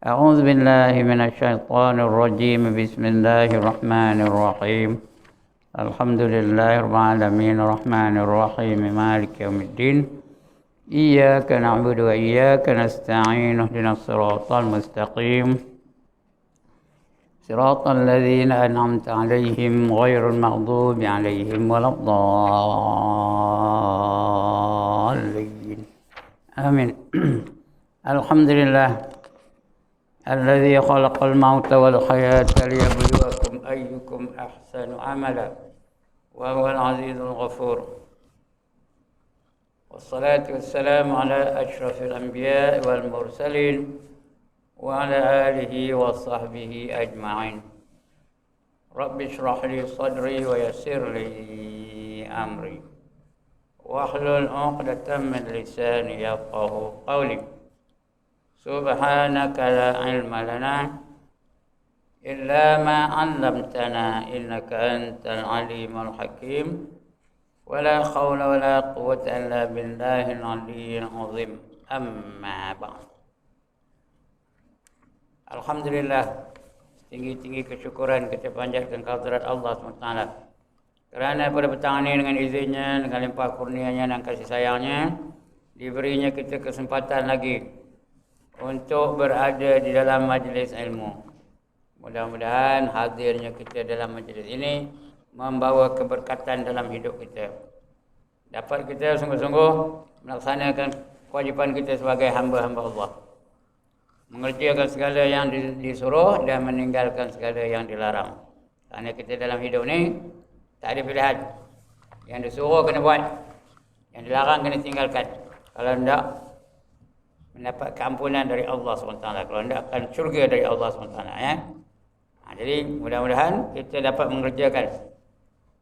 أعوذ بالله من الشيطان الرجيم. بسم الله الرحمن الرحيم. الحمد لله رب العالمين الرحمن الرحيم مالك يوم الدين. إياك نعبد وإياك نستعين. اهدنا الصراط المستقيم صراط الذين أنعمت عليهم غير المغضوب عليهم ولا الضالين. آمين. الحمد لله الذي خلق الموت والحياة ليبلوكم أيكم أحسن عملا وهو العزيز الغفور. والصلاة والسلام على أشرف الأنبياء والمرسلين وعلى آله وصحبه أجمعين. رب اشرح لي صدري ويسر لي أمري واحلل عقدة من لساني يفقه قولي. سبحانك لا علم لنا إلا ما علمتنا إنك أنت العليم الحكيم. ولا حول ولا قوة إلا بالله العلي العظيم. أما بعد. Alhamdulillah, tinggi-tinggi kesyukuran kita panjatkan kehadirat Allah SWT. Kerana pada petang ini dengan izinnya, dengan limpah kurnianya dan kasih sayangnya, diberinya kita kesempatan lagi untuk berada di dalam majlis ilmu. Mudah-mudahan hadirnya kita dalam majlis ini membawa keberkatan dalam hidup kita. Dapat kita sungguh-sungguh melaksanakan kewajipan kita sebagai hamba-hamba Allah. Mengerjakan segala yang disuruh dan meninggalkan segala yang dilarang. Kerana kita dalam hidup ni tak ada pilihan. Yang disuruh kena buat, yang dilarang kena tinggalkan. Kalau tidak, mendapat keampunan dari Allah SWT. Kalau tidak, akan syurga dari Allah SWT. Ya? Jadi mudah-mudahan kita dapat mengerjakan,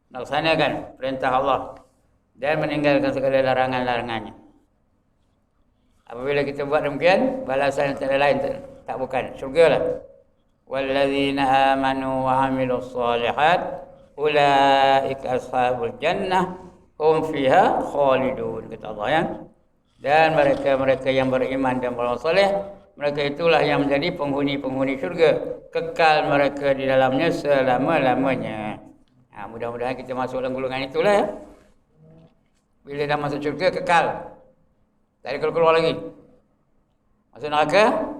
melaksanakan perintah Allah dan meninggalkan segala larangan-larangannya. Apabila kita buat demikian, balasan tak lain, tak bukan syurga lah. Wallazina amanu wa amilus solihat ulaika ashabul jannah hum fiha khalidun, kata Allah ya. Dan mereka-mereka yang beriman dan beramal soleh, mereka itulah yang menjadi penghuni-penghuni syurga, kekal mereka di dalamnya selama-lamanya. Mudah-mudahan kita masuk dalam golongan itulah ya. Bila dah masuk syurga, kekal. Tak ada keluar lagi. Masuk neraka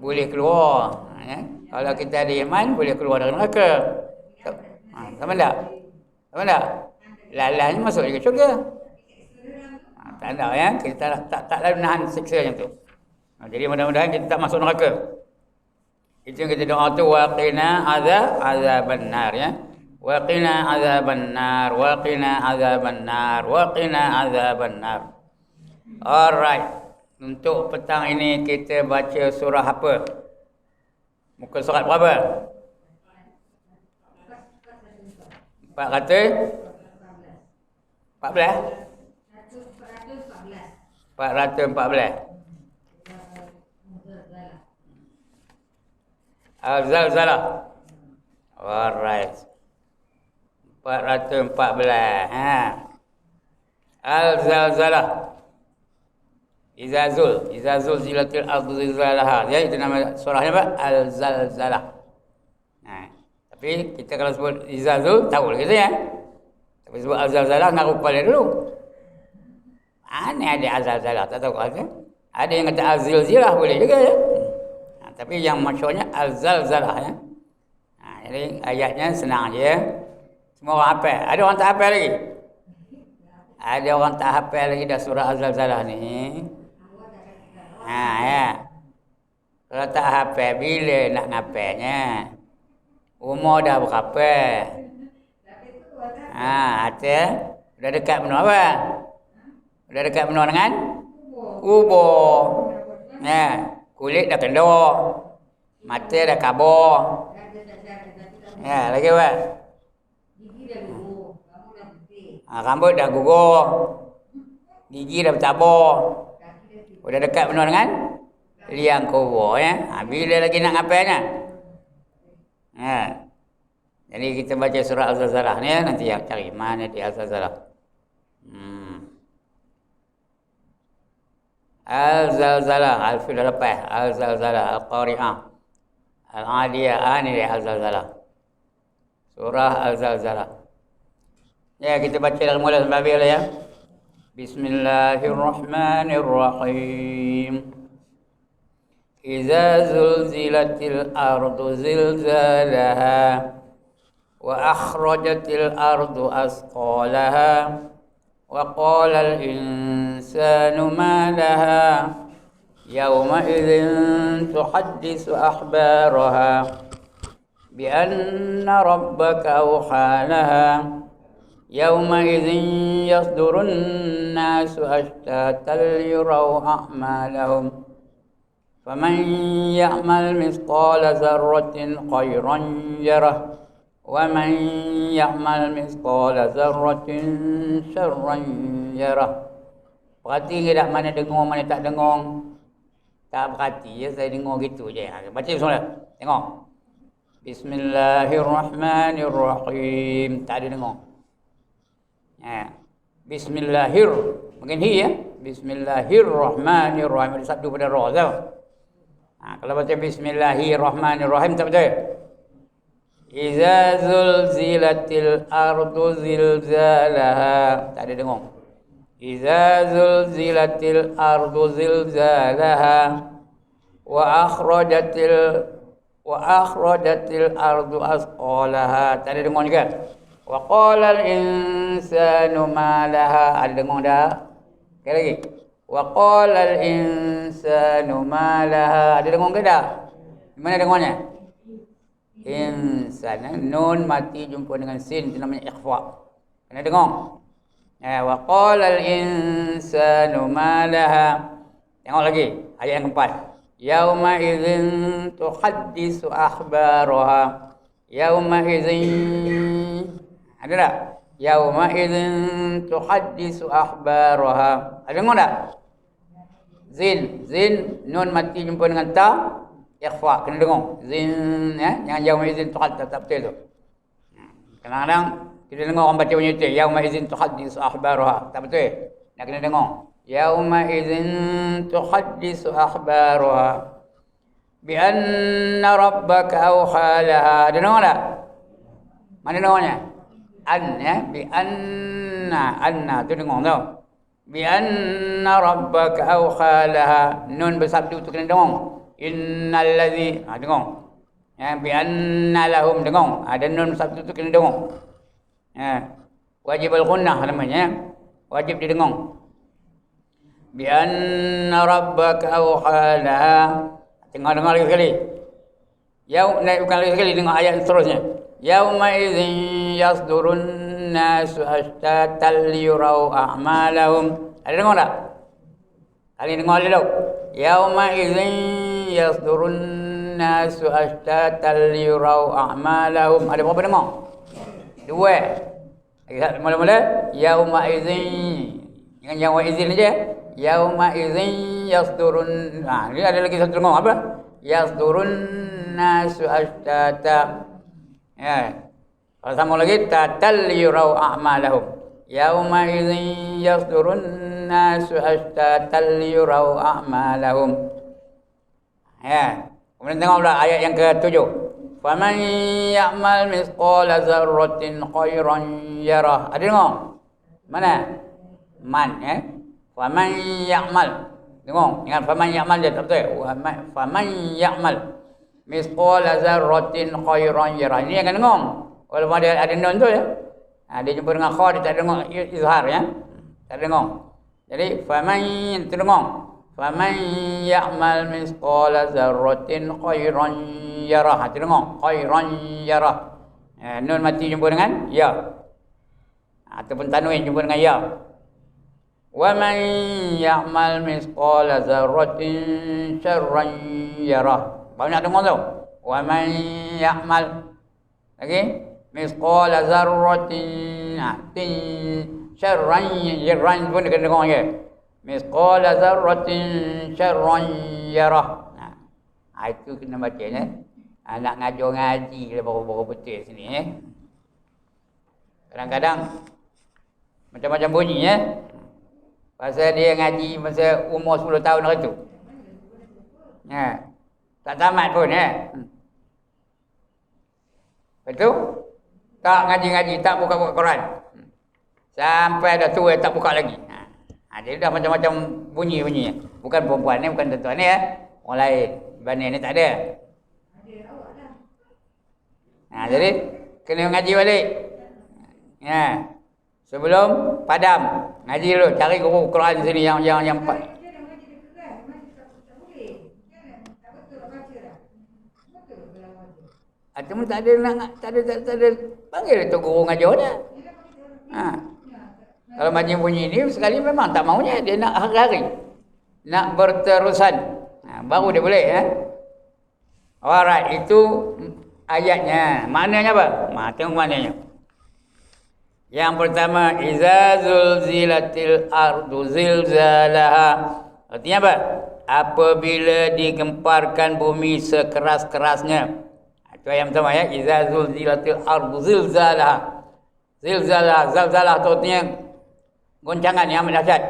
boleh keluar ya. Kalau kita ada iman, boleh keluar dari neraka. Sama tak? Sama tak? Lalanya masuk juga syurga. Tak ada ya. Kita tak lalu menahan siksa macam tu. Jadi mudah-mudahan kita tak masuk neraka. Itu yang kita doa tu, waqina azaban nar ya. Waqina azaban nar, waqina azaban nar, waqina azaban nar. Alright. Untuk petang ini kita baca surah apa? Muka surat berapa? 414. 414. Al-Zalzalah. Alright. 414. Al-Zalzalah. Iza zulzilatil ardu zilzalaha. Ya, itu nama surahnya apa? Al-Zalzalah. Tapi kita kalau sebut Iza Zul, tahu gitu ya. Tapi sebut Al-Zalzalah ngaruh kepala dulu. Aneh ada Al-Zalzalah, tak tahu ada. Ada yang kata Al-Zilzilah boleh juga ya. Tapi yang masyhurnya Al-Zalzalah ya. Jadi ayatnya senang aja ya. Semua orang hafal. Ada orang tak hafal lagi? Ada orang tak hafal lagi dah surah Al-Zalzalah ni. Ya. Kalau tak hafal, bila nak ngapalnya? Umur dah berapa? Ada. Dah dekat menua apa? Dah dekat menua dengan kubur. Ya. Kulit dah kendor. Mata dah kabur. Ya, lagi apa? Rambut dah gugur. Gigi dah bertabur. Udah dekat benar dengan liang kubur ya. Bila lagi nak ngapalnya? Ya. Jadi kita baca surah Al-Zalzalah ni ya. Nanti yang cari mana di Al-Zalzalah. Al-zalzalah, alif dah lepas. Al-zalzalah, al-qari'ah. Al-adiyah, ni dia al-zalzalah. Surah al-zalzalah. Ya, kita baca dalam mula sampai habis lah ya. Bismillahirrahmanirrahim. Iza zulzilatil ardu zilzalaha wa akhrajatil ardu asqalaha wa qala al-insanu ma laha yawma idzin tuhaddisu akhbaraha bi anna rabbaka awhalaha yawma idzin yasdurun nasu ashtatan liyuraw a'malahum faman ya'mal mithqala dzarratin khairan yarah wa man ya'mal mithqala dzarratin syarran yarah. Perhati ke tak mana dengar mana tak dengar? Tak perhati ya, saya dengar gitu je. Baca semula. Tengok. Bismillahirrahmanirrahim. Tak ada dengar. Bismillahir. Mungkin hi ya. Bismillahirrahmanirrahim. Ada satu pada ra tau. Kalau baca Bismillahirrahmanirrahim tak betul. Iza zulzilatil ardu zilzalaha. Tak ada dengar. Iza zulzilatil ardu zilzalaha wa akhrajatil ardu asqalaha. Tak ada dengar juga. Wa qala al insanu ma laha. Ada dengar dah? Sekali lagi. Wa qala al insanu ma laha. Ada dengar ke dah? Mana dengarnya? Insan. Nun mati jumpa dengan sin, itu namanya ikhfa. Kena dengar. Wa qala al insanu ma laha. Tengok lagi ayat yang keempat. Yauma idzin tuhaddisu akhbaraha. Yauma idzin. Ada tak? Yauma idzin tuhaddisu akhbaraha. Ada dengar tak? Zin, nun mati jumpa dengan ta, ikhfa, kena dengar. Zin ya, jangan yauma idzin tuhaddisu, tak betul tu. Kadang-kadang kita dengar orang baca punya itu, yauma idzin tuhaddisu akhbaraha, tak betul. Nak kena dengar. Yauma idzin tuhaddisu akhbaraha bi anna rabbaka awhalaha. Ada dengar tak? Mana dengarnya? An ya, bi anna tu dengar tau. Bi anna rabbaka awhalaha. Nun bersabdu tu kena dengar. Innal ladzi, dengar. Ya, bi anna lahum, dengar. Ada nun bersabdu tu kena dengar. Ya. Wajib al-ghunnah namanya. Wajib didengar. Bi anna rabbaka awhalaha. Dengar lagi sekali. Naik bukan lagi sekali, dengar ayat seterusnya. Yauma idzin yasdurun nasu ashtatan liyuraw a'malahum. Ada dengar tak? Kali dengar dulu. Yauma idzin yasdurun nasu ashtatan liyuraw a'malahum. Ada berapa dengar? Dua. Mula-mula yauma idzin. Dengan yauma idzin aja. Yauma idzin yasdurun. Ini ada lagi satu dengar apa? Yasdurun nasu ashtatan. Ya. Kalau sama lagi tatal yurau a'malahum. Yauma idzin yasdurun nasu ashtatan yurau a'malahum. Ya. Kemudian tengok pula ayat yang ke-7. Faman ya'mal mithqala dzarratin khairan yarah. Ada dengar? Mana? Man ya. Faman ya'mal. Dengar, ingat faman ya'mal je, tak betul. Faman ya'mal mithqala dzarratin khairan yarah. Ini akan dengar. Walaupun ada nun tu ya. Dia jumpa dengan kha, dia tak dengar izhar ya. Tak dengar. Jadi faman tu dengar. Faman ya'mal mithqala dzarratin khairan yarah. Tu dengar. Khairan yarah. Nun mati jumpa dengan ya. Ataupun tanwin jumpa dengan ya. Wa man ya'mal mithqala dzarratin syarran yarah. Banyak dengar tu. Wa man ya'mal. Lagi. Mithqala dzarratin syarran yarah pun kena dengar je. Mithqala dzarratin syarran yarah. Itu kena baca ya. Nak ngajar ngaji lah baru-baru betul sini ya. Kadang-kadang macam-macam bunyi ya. Pasal dia ngaji masa umur 10 tahun hari tu. Tak tamat pun Betul? Tak ngaji-ngaji, tak buka-buka Quran. Sampai dah tua tak buka lagi. Dia dah macam-macam bunyi-bunyinya. Bukan perempuan ni, bukan tuan-tuan ni orang lain. Banding ni tak ada. Jadi kena ngaji balik. Sebelum padam, ngaji dulu, cari guru Quran sini yang Cuma tak ada panggil tu guru ngajar dia. Kalau macam bunyi ni sekali memang tak maunya, dia nak hari-hari. Nak berterusan. Baru dia boleh Alright, itu ayatnya. Maknanya apa? Tengok maknanya. Yang pertama, iza zulzilatil ardu zilzalaha. Artinya apa? Apabila digemparkan bumi sekeras-kerasnya. Itu ayat pertama iza zulzilatil ardu zilzalaha. Zilzalah tu artinya goncangan yang amat dahsyat.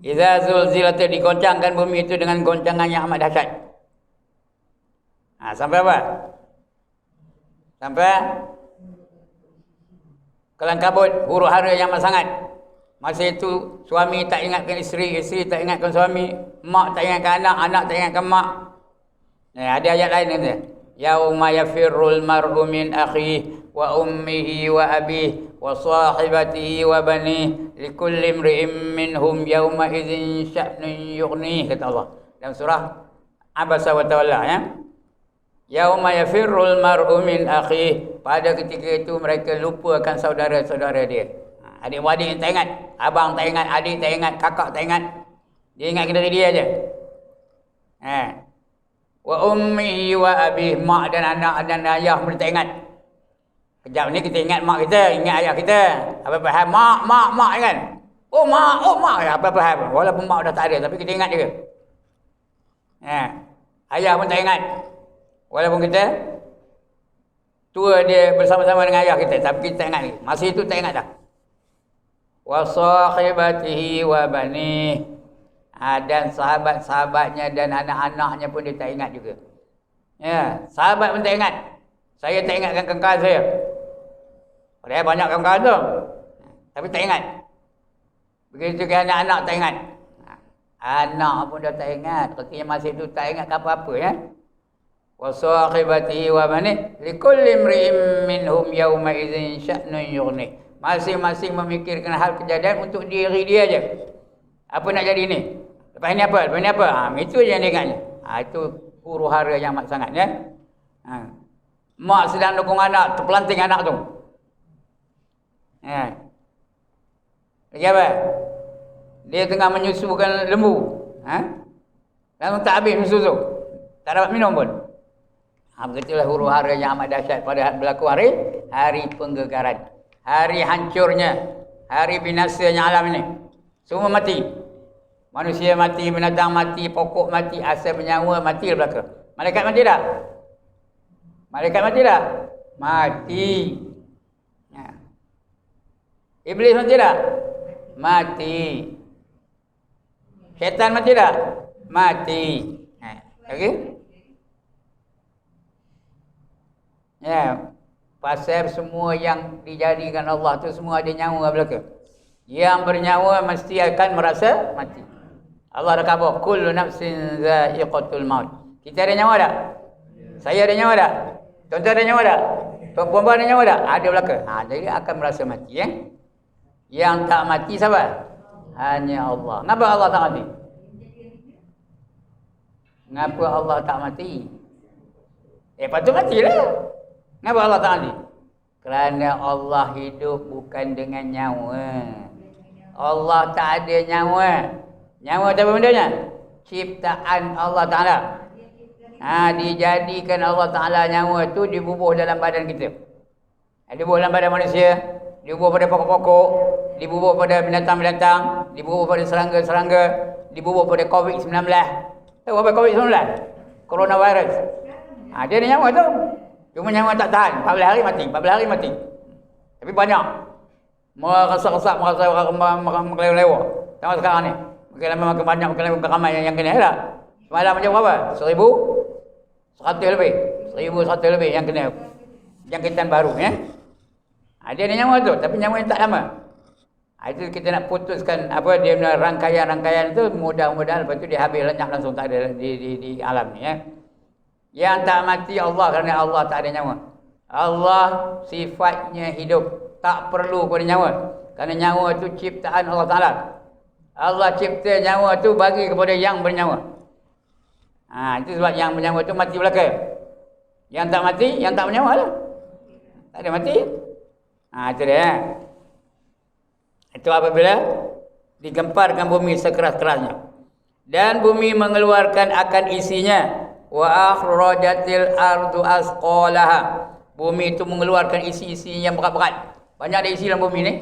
Iza zulzilatil, digoncangkan bumi itu dengan goncangan yang amat dahsyat. Sampai apa? Sampai kelang kabut, huru hara yang amat sangat. Masa itu suami tak ingatkan isteri, isteri tak ingatkan suami, mak tak ingatkan anak, anak tak ingatkan mak. Ada ayat lain kata, yauma yafirrul mar'u min akhihi wa ummihi wa abihi wa sahibatihi wa banihi likulli imri'in minhum yauma idzin sya'nun yughnih, kata Allah dalam surah Abasa wa Tawalla Yauma yafirrul mar'u min akhihi, pada ketika itu mereka lupa akan saudara-saudara dia. Adik-adik yang tak ingat, abang tak ingat, adik tak ingat, kakak tak ingat. Dia ingat dari dia aja. Wa ummihi wa abihi, mak dan anak dan ayah pun tak ingat. Kejap ni kita ingat mak kita, ingat ayah kita. Apa-apa hal mak kan. Oh mak, apa-apa hal. Walaupun mak dah tak ada tapi kita ingat juga. Ayah pun tak ingat. Walaupun kita tua dia bersama-sama dengan ayah kita, tapi kita tak ingat lagi. Masa itu tak ingat dah. Wa sahibatihi wa banihi, dan sahabat-sahabatnya dan anak-anaknya pun dia tak ingat juga. Sahabat pun tak ingat. Saya tak ingatkan kawan-kawan saya. Padahal banyak kawan-kawan tu, tapi tak ingat. Begitu juga anak-anak tak ingat. Anak pun dah tak ingat. Artinya masa itu tak ingat apa-apa wa sahibatihi wa banihi likulli imri'in minhum yawma idzin sya'nun yughnih. Masing-masing memikirkan hal kejadian untuk diri dia aja. Apa nak jadi ni? Lepas ni apa? Lepas ni apa? Itu je yang dia ingatnya. Itu huru hara yang amat sangat Mak sedang dukung anak, terpelanting anak tu. Lagi apa? Dia tengah menyusukan lembu. Lalu tak habis susu. Tak dapat minum pun. Begitulah huru hara yang amat dahsyat pada berlaku hari penggegaran. Hari hancurnya, hari binasanya alam ini. Semua mati. Manusia mati, binatang mati, pokok mati, asal bernyawa mati belaka. Malaikat mati tak? Malaikat mati tak? Mati. Iblis mati tak? Mati. Syaitan mati tak? Mati. Okey? Pasal semua yang dijadikan Allah tu semua ada nyawa belaka. Yang bernyawa mesti akan merasa mati. Allah dah khabar, kullu nafsin za'iqatul maut. Kita ada nyawa tak? Saya ada nyawa tak? Tuan-tuan ada nyawa tak? Tuan-puan ada nyawa tak? Ada belaka. Jadi akan merasa mati Yang tak mati siapa? Hanya Allah. Kenapa Allah tak mati? Kenapa Allah tak mati? Patut matilah. Kenapa Allah tak mati? Kerana Allah hidup bukan dengan nyawa. Allah tak ada nyawa. Nyawa apa bendanya? Ciptaan Allah Ta'ala. Dijadikan Allah Ta'ala nyawa tu dibubuh dalam badan kita. Dibubuh dalam badan manusia, dibubuh pada pokok-pokok, dibubuh pada binatang-binatang, dibubuh pada serangga-serangga, dibubuh pada COVID-19. Tahu apa COVID-19? Coronavirus. Dia ada nyawa tu. Cuma nyawa tak tahan. 14 hari mati. 14 hari mati. Tapi banyak. Merasa-rasa, merasa melewah-lewah. Tengok sekarang ni. Makin lama makin banyak, makin lama makin ramai yang kena tak? Semalam macam berapa? 1,100 lebih. 1,100 lebih yang kena jangkitan baru ya. Dia ada nyawa tu, tapi nyawa yang tak lama. Itu kita nak putuskan apa dia punya rangkaian-rangkaian tu, mudah-mudahan lepas tu dia habis lenyap langsung, tak ada di alam ni ya. Yang tak mati Allah kerana Allah tak ada nyawa. Allah sifatnya hidup, tak perlu pada nyawa. Kerana nyawa tu ciptaan Allah Taala. Allah cipta nyawa tu bagi kepada yang bernyawa. Itu sebab yang bernyawa tu mati belaka. Yang tak mati, yang tak bernyawa lah. Tak ada mati. Itu dia. Itu apabila digemparkan bumi sekeras-kerasnya. Dan bumi mengeluarkan akan isinya. Wa akhrajatil ardu asqalaha. Bumi itu mengeluarkan isi-isi yang berat-berat. Banyak ada isi dalam bumi ni.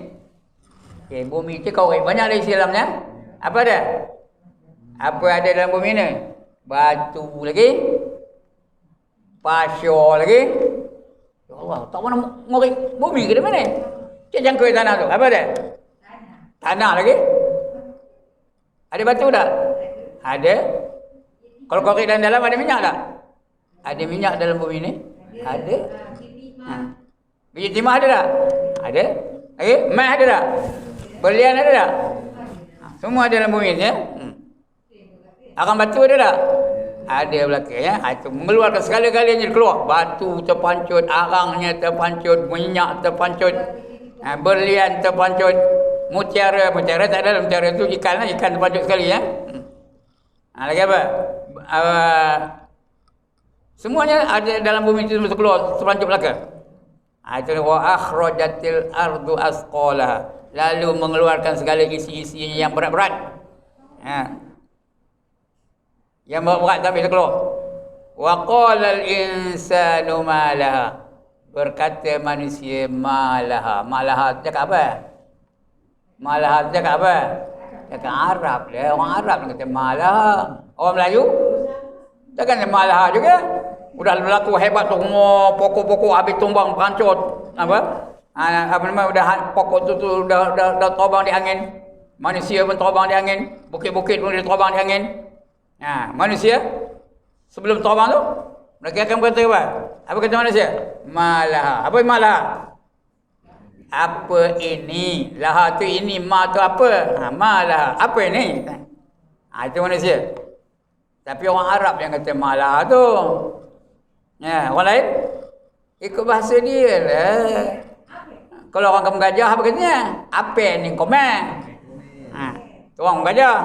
Okay, bumi tu kau banyak ada isi dalamnya. Apa ada? Apa ada dalam bumi ni? Batu lagi. Pasir lagi. Ya Allah, tak mana ngorek bumi ke mana? Cik jangkau tanah tu. Apa ada? Tanah lagi. Ada batu tak? Ada. Kalau korek dalam ada minyak tak? Ada minyak dalam bumi ni? Ada. Biji timah ada tak? Ada. Emas ada tak? Berlian ada tak? Semua ada dalam bumi ni ya. Arang batu ada tak? Ada belakang ya. Itu mengeluarkan segala-galanya keluar. Batu terpancut, arangnya terpancut, minyak terpancut, berlian terpancut, mutiara tak ada. Mutiara tu ikan lah, ikan terpancut sekali ya. Lagi apa? Semuanya ada dalam bumi itu semua keluar terpancut belakang. Itu wa akhrajatil ardu asqalaha. Lalu mengeluarkan segala isi-isinya yang berat-berat. Yang berat tapi keluar. Wa qalal insanu malaha. Berkata manusia malaha. Malaha cakap apa? Malaha cakap apa? Cakap Arab lah. Orang Arab yang kata malaha. Orang Melayu takkan malaha juga. Udah berlaku hebat tu, pokok-pokok habis tumbang perancot. Apa nama udah pokok tu dah terbang di angin. Manusia pun terbang di angin. Bukit-bukit pun dia terbang di angin. Manusia sebelum terbang tu mereka akan berkata apa? Apa kata manusia? Malaha. Apa malaha? Apa ini? Laha tu ini, ma tu apa? Malaha. Apa ini? Itu manusia. Tapi orang Arab yang kata malaha tu. Orang lain ikut bahasa dia lah. Kalau orang kampung Gajah apa katanya? Apa ni komen? Orang Gajah.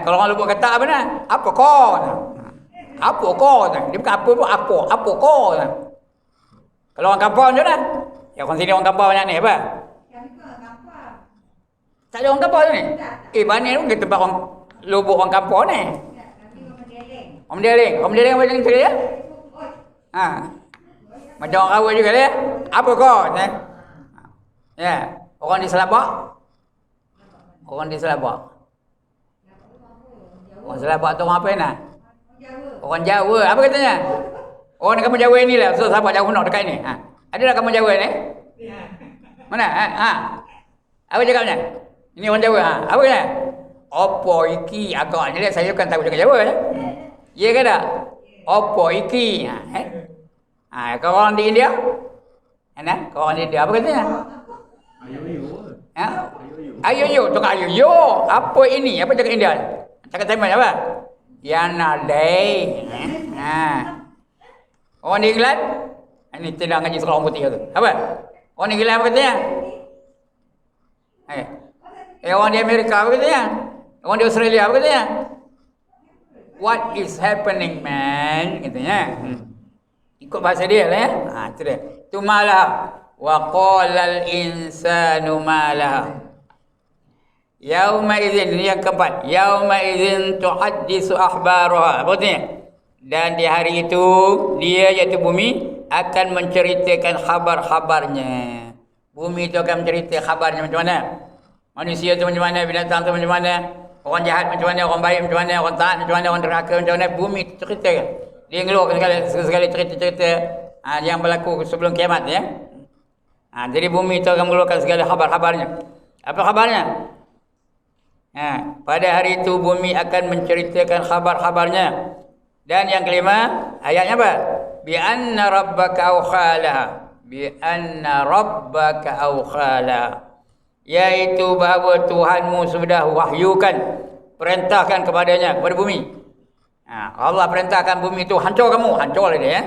Kalau orang Lubuk kata apa ni? Apa kau? Apa kau? Dia bukan apa tu, apa kau? Kalau orang kampung je lah. Ya orang sini orang kampung banyak ni apa? Tak ada orang kampung tu ni? Banyak pun kita tempat orang Lubuk orang kampung ni. Orang Mendeling apa macam tu dia? Macam orang Rawa juga dia. Apa kau? Orang di Selabak. Orang Selabak tu orang apa nak? Orang Jawa. Apa katanya? Orang kampung Jawa ni lah. So sahabat Jawa nak dekat ni. Ada tak kampung Jawa ni? Mana? Apa cakapnya? Ini orang Jawa. Apa katanya? Apa iki? Agaknya saya bukan tahu cakap Jawa. Ya ke tak? Apa iki? Kalau orang di India? Kalau orang di India apa katanya? Ayo. Tukar ayo. Apa ini? Apa cakap India? Cakap Taiwan apa? Yana day. Orang di England? Ini tidak ngaji sekolah orang putih tu. Apa? Orang di England apa katanya? Orang di Amerika apa katanya? Orang di Australia apa katanya? What is happening man? Katanya. Ikut bahasa dia lah ya. Itu dia. Tu malaha. Wa qalal insanu malaha. Yauma idzin, ini yang keempat. Yauma idzin tuhaddisu akhbaraha. Apa artinya? Dan di hari itu dia iaitu bumi akan menceritakan khabar-khabarnya. Bumi itu akan menceritakan khabarnya macam mana? Manusia itu macam mana, binatang itu macam mana, orang jahat macam mana, orang baik macam mana, orang taat macam mana, orang derhaka macam mana. Bumi itu ceritakan. Dia ngeluarkan segala cerita-cerita yang berlaku sebelum kiamat ya. Jadi bumi itu akan mengeluarkan segala khabar-khabarnya. Apa khabarnya? Pada hari itu bumi akan menceritakan khabar-khabarnya. Dan yang kelima, ayatnya apa? Bi anna rabbaka awkhalaha. Bi anna rabbaka awkhalaha. Yaitu bahawa Tuhanmu sudah wahyukan, perintahkan kepadanya, kepada bumi. Allah perintahkan bumi itu hancur kamu, hancur dia ya.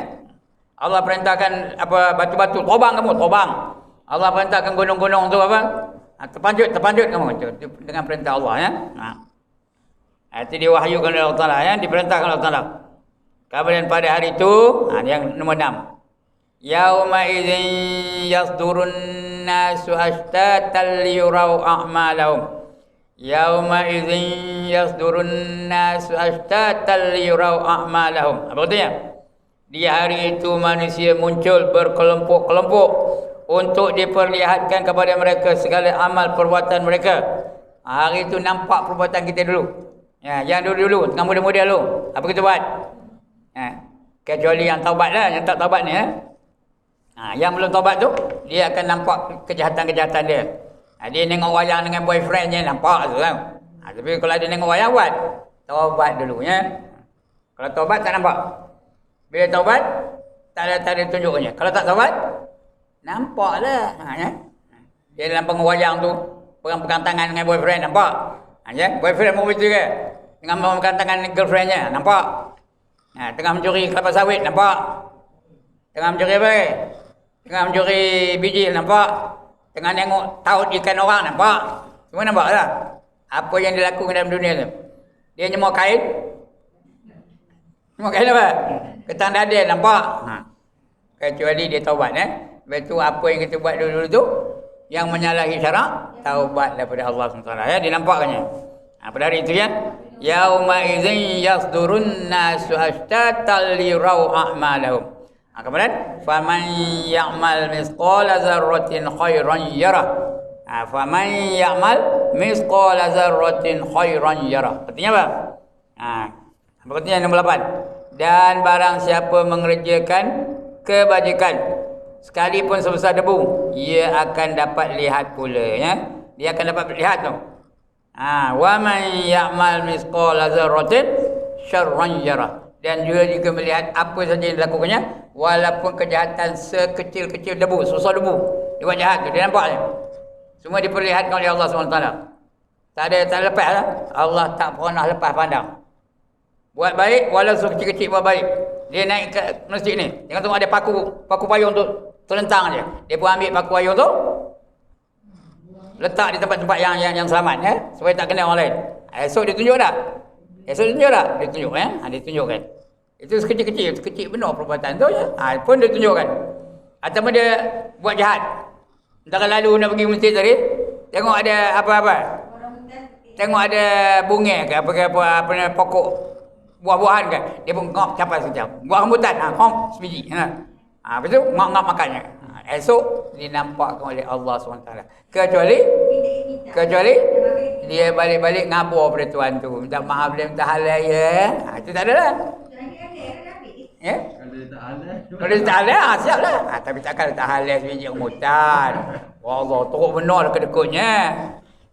Allah perintahkan apa batu-batu tobang kamu, tobang. Allah perintahkan gunung-gunung tu apa? Terpanjut kamu dengan perintah Allah ya. Itu diwahyukan oleh Allah Taala ya, diperintahkan oleh Allah Taala. Kemudian pada hari itu, yang nombor 6. Yauma idzin yasdurun nasu ashtatan liyurau a'malahum. Yauma idzin yasdurun nasu ashtatan liyurau a'malahum. Apa artinya? Di hari itu manusia muncul berkelompok-kelompok untuk diperlihatkan kepada mereka segala amal perbuatan mereka. Hari itu nampak perbuatan kita dulu. Yang dulu-dulu, tengah muda-muda dulu. Apa kita buat? Kecuali yang taubat lah, yang tak taubat ni yang belum taubat tu, dia akan nampak kejahatan-kejahatan dia. Dia tengok wayang dengan boyfriendnya, nampak tu kan. Tapi kalau dia tengok wayang buat, taubat dulu ya. Kalau taubat tak nampak. Bila taubat, tak ada tunjuknya. Kalau tak taubat, nampak lah. Dia dalam pengwayang tu, pegang-pegang tangan dengan boyfriend, nampak. Boyfriend mau betul ke? Tengah memegang tangan girlfriendnya, nampak. Tengah mencuri kelapa sawit, nampak. Tengah mencuri apa? Tengah mencuri biji, nampak. Tengah tengok taut ikan orang, nampak. Semua nampak lah. Apa yang dilakukan dalam dunia tu. Dia nyemur kain. Nyemur kain apa? Ketang dada, nampak. Kecuali dia taubat. Lepas tu apa yang kita buat dulu-dulu tu, yang menyalahi syarak, taubat daripada Allah SWT. Dia nampakkannya. Pada hari itu ya. Yauma idzin yasdurun nasu ashtatan liyurau a'malahum. Kemudian faman ya'mal misqala dzarratin khairan yarah. Faman ya'mal misqala dzarratin khairan yarah. Artinya apa? Apa artinya nombor 8? Dan barang siapa mengerjakan kebajikan sekalipun sebesar debu, ia akan dapat lihat pula ya. Dia akan dapat lihat tu. Wa man ya'mal misqala dzarratin syarran yarah. Dan juga melihat apa saja yang dilakukannya, walaupun kejahatan sekecil-kecil debu, sebesar debu, dia buat jahat tu, dia nampak je. Semua diperlihatkan oleh Allah SWT. Tak lepas lah. Allah tak pernah lepas pandang. Buat baik, walaupun kecil-kecil buat baik. Dia naik ke masjid ni, tengok ada paku payung tu terlentang je. Dia pun ambil paku payung tu, letak di tempat-tempat yang selamat ya, supaya tak kena orang lain. Esok dia tunjuk tak? Dia tunjuk dia tunjukkan. Itu sekecil-kecil, kecil benar perbuatan tu ya. Pun dia tunjukkan. Ataupun dia buat jahat. Antara lalu nak pergi masjid tadi, tengok ada apa-apa. Tengok ada bunga ke apa pokok buah-buahan kan. Dia pun ngop capai sekejap. Buah rambutan, sebiji. Lepas tu ngop makannya. Esok dinampakkan oleh Allah SWT. Kecuali dia balik-balik ngabur pada Tuhan tu. Minta maaf dia, minta halal ya. Itu tak ada lah. Ya? Kalau dia tak halal, siap lah. Tapi takkan tak halal sebiji rambutan. Allah, teruk benar lah kedekutnya.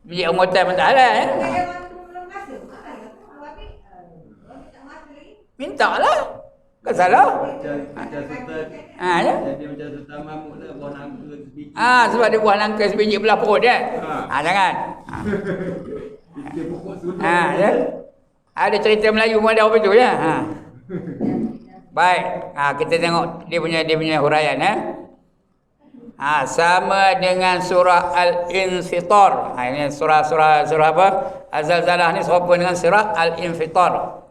Biji rambutan pun tak halal ya. Minta lah. Kan salah. Ya. Sebab dia buah nangka sebiji belah perut dia. Jangan. Ya. Ada cerita Melayu pun ada apa tu ya. Baik. Kita tengok dia punya huraian ya. Sama dengan surah Al-Infitar. Ini surah apa? Az-Zalzalah ni serupa dengan surah Al-Infitar.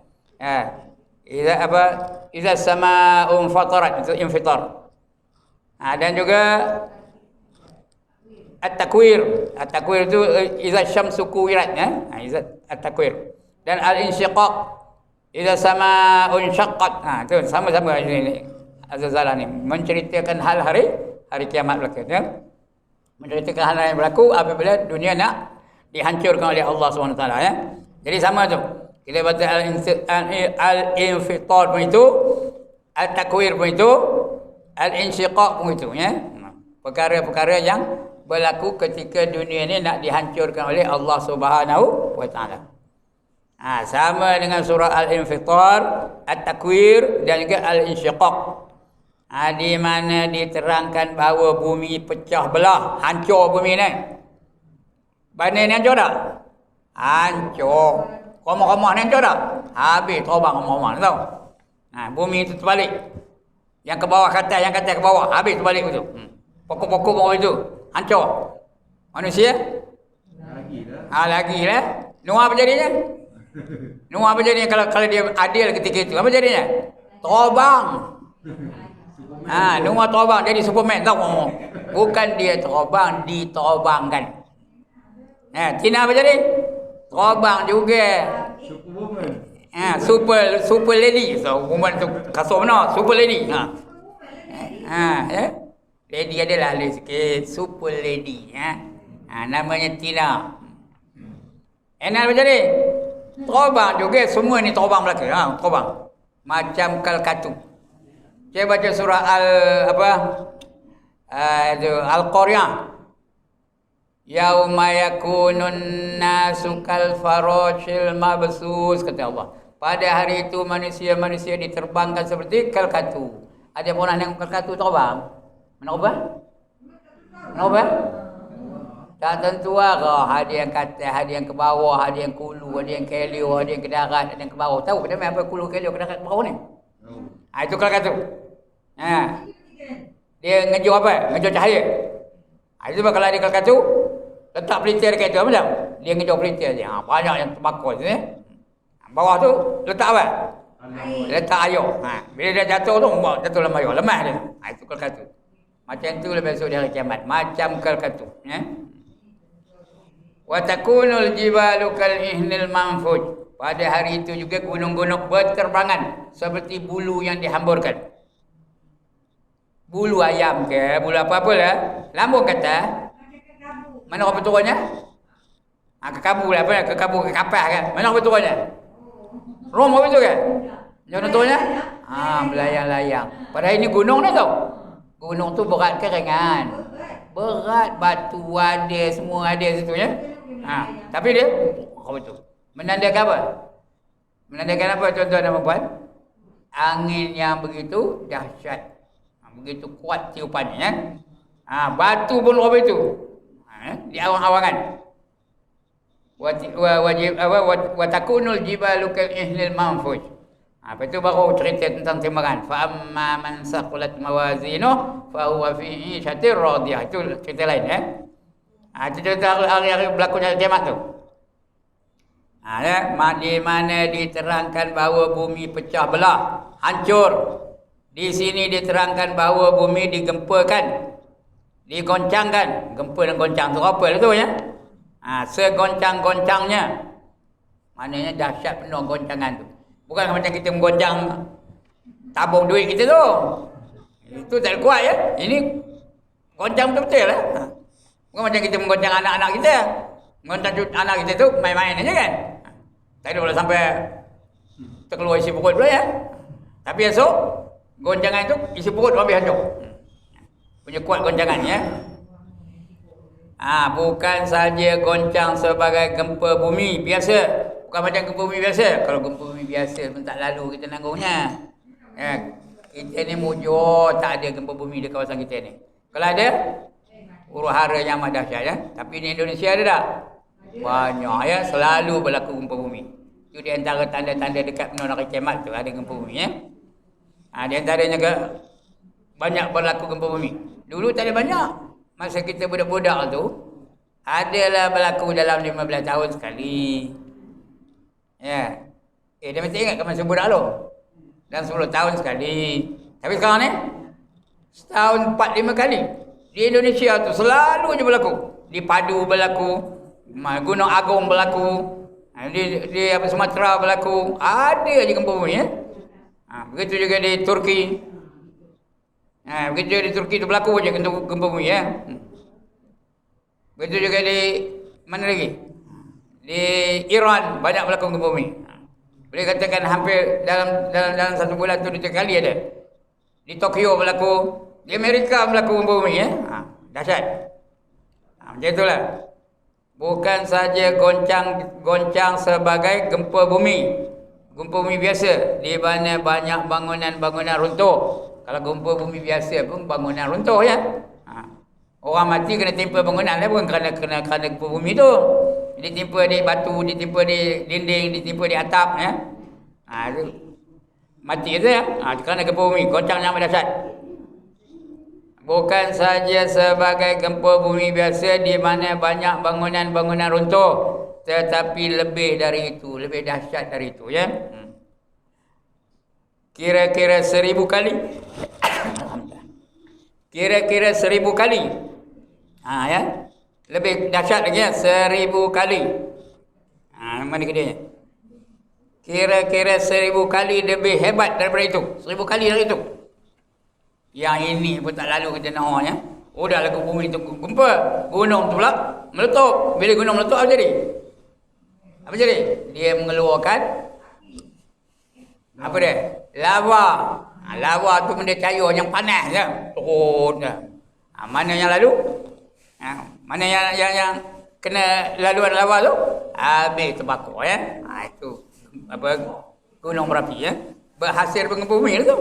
Iza sama'un fatarat, itu infitar. Dan juga At-Takwir. At-Takwir itu iza syamsu kuwirat ya. Iza At-Takwir. Dan Al-Insyiqaq, iza sama'un syaqqat. Itu sama-sama ini. Az-Zalzalah ni menceritakan hal hari kiamat berlaku ya. Menceritakan hal yang berlaku apabila dunia nak dihancurkan oleh Allah SWT ya. Jadi sama tu. Kita baca Al-Infitar pun itu, Al-Takwir pun itu, Al-Insyiqaq pun itu ya. Perkara-perkara yang berlaku ketika dunia ni nak dihancurkan oleh Allah Subhanahu wa taala. Sama dengan surah Al-Infitar, At-Takwir dan juga Al-Insyiqaq. Di mana diterangkan bahawa bumi pecah belah, hancur bumi ni. Bandar ni hancur tak? Hancur. Rumah-rumah ni hancur tak? Habis terbang rumah-rumah ni tahu. Bumi itu terbalik. Yang ke bawah ke atas, yang ke atas ke bawah, habis terbalik begitu. Pokok-pokok bawah itu hancur. Manusia? Lagi lah. Nuh apa jadinya? Nuh apa jadinya kalau dia adil ketika itu? Apa jadinya? Terbang. Nuh terbang jadi Superman tahu. Bukan dia terbang, diterbangkan. Cina apa jadi? Terbang juga. Super lady. So, woman tu kasut mana? Super lady. Lady adalah lain sikit. Super lady. Namanya Tina. Enal apa jadi? Terbang juga. Semua ni terbang belaka. Terbang. Macam kalkatu. Saya baca surah Al-Qaryah. Yauma yakunun nasu kal farashil mabsus, kata Allah. Pada hari itu manusia-manusia diterbangkan seperti kalkatu. Ada pernah tengok kalkatu terbang? Mana apa? Tak tentu lah. Ada yang ke atas, ada yang ke bawah, ada yang kulu, ada yang kelio, ada yang ke darat, ada yang ke bawah. Tahu kenapa apa kulu, kelio, ke darat, ke bawah ni? Itu kalkatu. Dia ngejar apa? Ngejar cahaya. Itu sebab kalau ada kalkatu, letak pelintir dekat itu, apa tak? Dia ngejar pelintir je. Banyak yang terbakar je. Bawah tu letak apa? Letak air. Bila dia jatuh tu, jatuh dalam air. Lemah dia. Itu kalkatu. Macam tu lah besok di hari kiamat. Macam kalkatu. Wa takunul jibalu kal ihnil manfuj. Pada hari itu juga gunung-gunung berterbangan seperti bulu yang dihamburkan. Bulu ayam ke, bulu apa-apa lah. Lambung kata. Mana orang turunnya? Kekabu lah apa? Kekabu ke kapas kan. Mana orang turunnya? Rom apa itu kan? Jangan turunnya? Melayang-layang. Padahal ini gunung dah tau. Gunung tu berat ke ringan? Berat, batu ada, semua ada situ ya. Tapi dia apa tu? Menandakan apa? Menandakan apa tuan-tuan dan puan? Angin yang begitu dahsyat. Begitu kuat tiupannya ya. Batu pun apa itu? Di awang-awangan. Wa takunul jibalu kal ihnil manfuj. Apa itu baru cerita tentang timbangan. Fa amma man saqulat mawazinuh fa huwa fi 'ishatir radiyah. Itu cerita lain ya. Itu cerita hari-hari berlakunya kiamat tu. Di mana diterangkan bahawa bumi pecah belah, hancur. Di sini diterangkan bahawa bumi digempakan, digoncangkan. Gempa dan goncang tu apa lah tu ya? Segoncang-goncangnya. Maknanya dahsyat penuh goncangan tu. Bukan macam kita menggoncang tabung duit kita tu. Itu tak kuat ya. Ini goncang betul-betul lah. Bukan macam kita menggoncang anak-anak kita. Menggoncang anak kita tu main-main aja kan. Tak ada boleh sampai terkeluar isi perut pula ya. Tapi esok goncangan itu isi perut habis hancur. Punya kuat goncangan ya. Bukan saja goncang sebagai gempa bumi biasa. Bukan macam gempa bumi biasa. Kalau gempa bumi biasa pun tak lalu kita nanggungnya. Kita ni mujur tak ada gempa bumi di kawasan kita ni. Kalau ada, huru-hara yang amat dahsyat ya. Tapi di Indonesia ada tak? Banyak ya, selalu berlaku gempa bumi. Itu di antara tanda-tanda dekat menolak kiamat tu ada gempa bumi ya. Di antaranya ke banyak berlaku gempa bumi. Dulu tak ada banyak. Masa kita budak-budak tu adalah berlaku dalam 15 tahun sekali. Ya. Dia mesti ingat masa budak tu. Dan 10 tahun sekali. Tapi sekarang ni setahun 4-5 kali. Di Indonesia tu selalu je berlaku. Di Padu berlaku, Gunung Agung berlaku, di Sumatera berlaku. Ada je gempa bumi ya. Begitu juga di Turki. Begitu juga di Turki tu berlaku je gempa bumi ya. Begitu juga di mana lagi? Di Iran banyak berlaku gempa bumi. Boleh katakan hampir dalam satu bulan tu 2 kali ada. Di Tokyo berlaku, di Amerika berlaku gempa bumi ya. dahsyat. Macam itulah. Bukan saja goncang sebagai gempa bumi. Gempa bumi biasa di mana banyak bangunan-bangunan runtuh. Kalau gempa bumi biasa pun bangunan runtuh ya. Orang mati kena timpa bangunan lah, bukan kerana gempa bumi tu. Ditimpa di batu, ditimpa di dinding, ditimpa di atap ya. Itu mati itu ya. Kerana gempa bumi, goncang yang dahsyat. Bukan saja sebagai gempa bumi biasa di mana banyak bangunan-bangunan runtuh, tetapi lebih dari itu, lebih dahsyat dari itu ya. Kira-kira 1000 kali. Kira-kira 1000 kali. Ya. Lebih dahsyat lagi ya, 1000 kali. Mana kedainya? Kira-kira 1000 kali lebih hebat daripada itu. 1000 kali dari itu. Yang ini pun tak lalu kita nak ya. Dah lagu bumi itu gempa, gunung tu pula meletup. Bila gunung meletup apa jadi? Apa jadi? Dia mengeluarkan apa dia? Lava. Lava tu benda cair yang panas ya. Turun dah. Mana yang lalu? Mana yang kena laluan lava tu? Habis terbakar ya. Itu apa gunung berapi ya. Berhasil gempa bumi tu.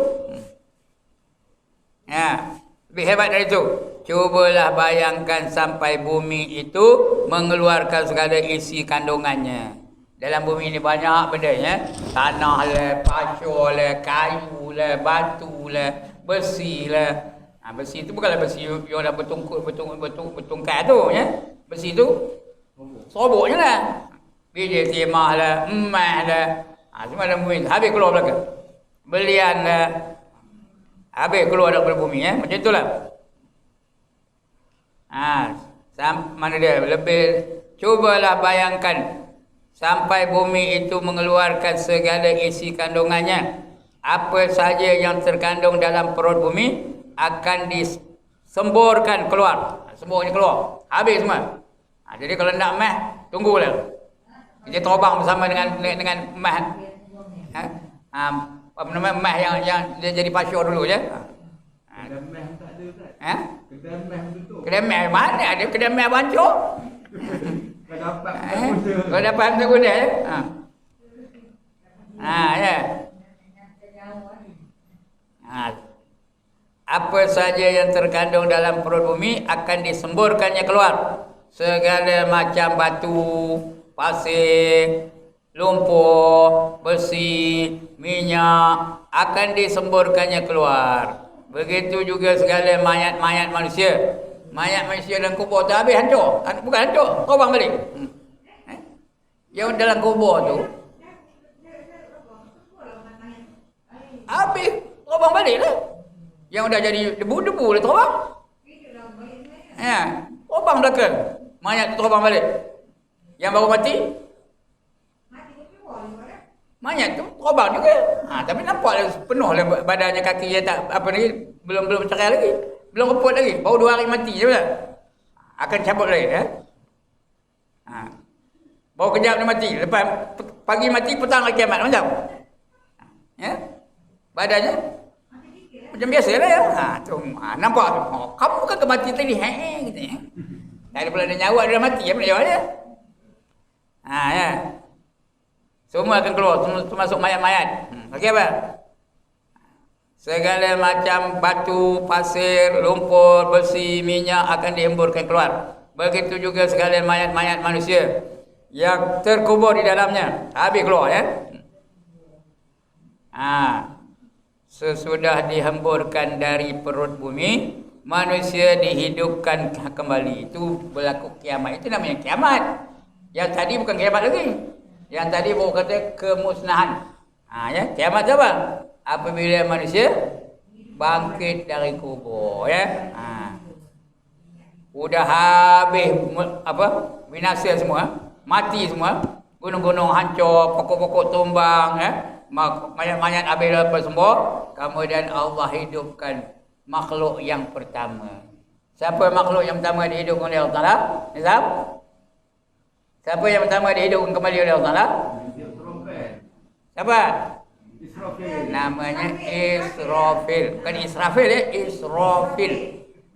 Lebih hebat dari itu. Cubalah bayangkan sampai bumi itu mengeluarkan segala isi kandungannya. Dalam bumi ini banyak benda ya. Tanah lah, pasir lah, kayu lah, batu lah, besi lah. Besi itu bukanlah besi yang dah bertungkai tu ya. Besi itu soboknya lah. Biji timah lah, emas lah. Semua dalam bumi. Habis keluar belakang. Belian lah. Habis keluar daripada bumi ya. Macam itulah. Mana dia? Lebih cubalah bayangkan sampai bumi itu mengeluarkan segala isi kandungannya. Apa saja yang terkandung dalam perut bumi akan disemburkan keluar. Semburnya keluar. Habis semua. Jadi kalau nak emas, tunggulah. Dia terbang bersama dengan emas. Apa nama emas yang dia jadi pasir dulu je. Kedai emas tak ada kan? Kedai emas tutup. Kedai emas mana ada? Kedai emas bancuk. Kau dapat hamzah guna ya? Ya. Apa saja yang terkandung dalam perut bumi akan disemburkannya keluar. Segala macam batu, pasir, lumpur, besi, minyak akan disemburkannya keluar. Begitu juga segala mayat-mayat manusia. Mayat manusia dalam kubur tu habis hancur. Bukan hancur, terbang balik. Yang dalam kubur tu habis, terbang balik lah. Yang dah jadi debu-debu lah terbang. Terbang belakang. Mayat tu terbang balik. Yang baru mati, mayat tu terbang juga. Tapi nampaklah penuh lah badannya, kakinya tak apa lagi, belum cerai lagi. Belum reput lagi. Baru 2 hari mati je pula. Akan cabut lagi ya. Baru kejap dia mati. Lepas pagi mati, petang lagi kiamat macam. Ya. Badannya macam biasa lah ya. Nampak tu. Kamu bukan kemati tadi. Gitu ya. Tak ada pula ada nyawa, dia dah mati. Apa nak jawab dia? Ya. Semua akan keluar, termasuk mayat-mayat. Okey apa? Segala macam batu, pasir, lumpur, besi, minyak akan dihemburkan keluar. Begitu juga segala mayat-mayat manusia yang terkubur di dalamnya. Habis keluar ya. Sesudah dihemburkan dari perut bumi, manusia dihidupkan kembali. Itu berlaku kiamat. Itu namanya kiamat. Yang tadi bukan kiamat lagi. Yang tadi baru kata kemusnahan. Ya, kiamat apa? Apabila manusia bangkit dari kubur ya. Udah habis binasa semua, mati semua, gunung-gunung hancur, pokok-pokok tumbang ya. Mayat-mayat habis lepas semua, kemudian Allah hidupkan makhluk yang pertama. Siapa makhluk yang pertama dihidupkan oleh Allah Taala? Nizam? Siapa yang pertama dihidupkan kembali oleh Allah Taala? Siapa? Israfil. Namanya Israfil. Bukan Israfil ya, Israfil.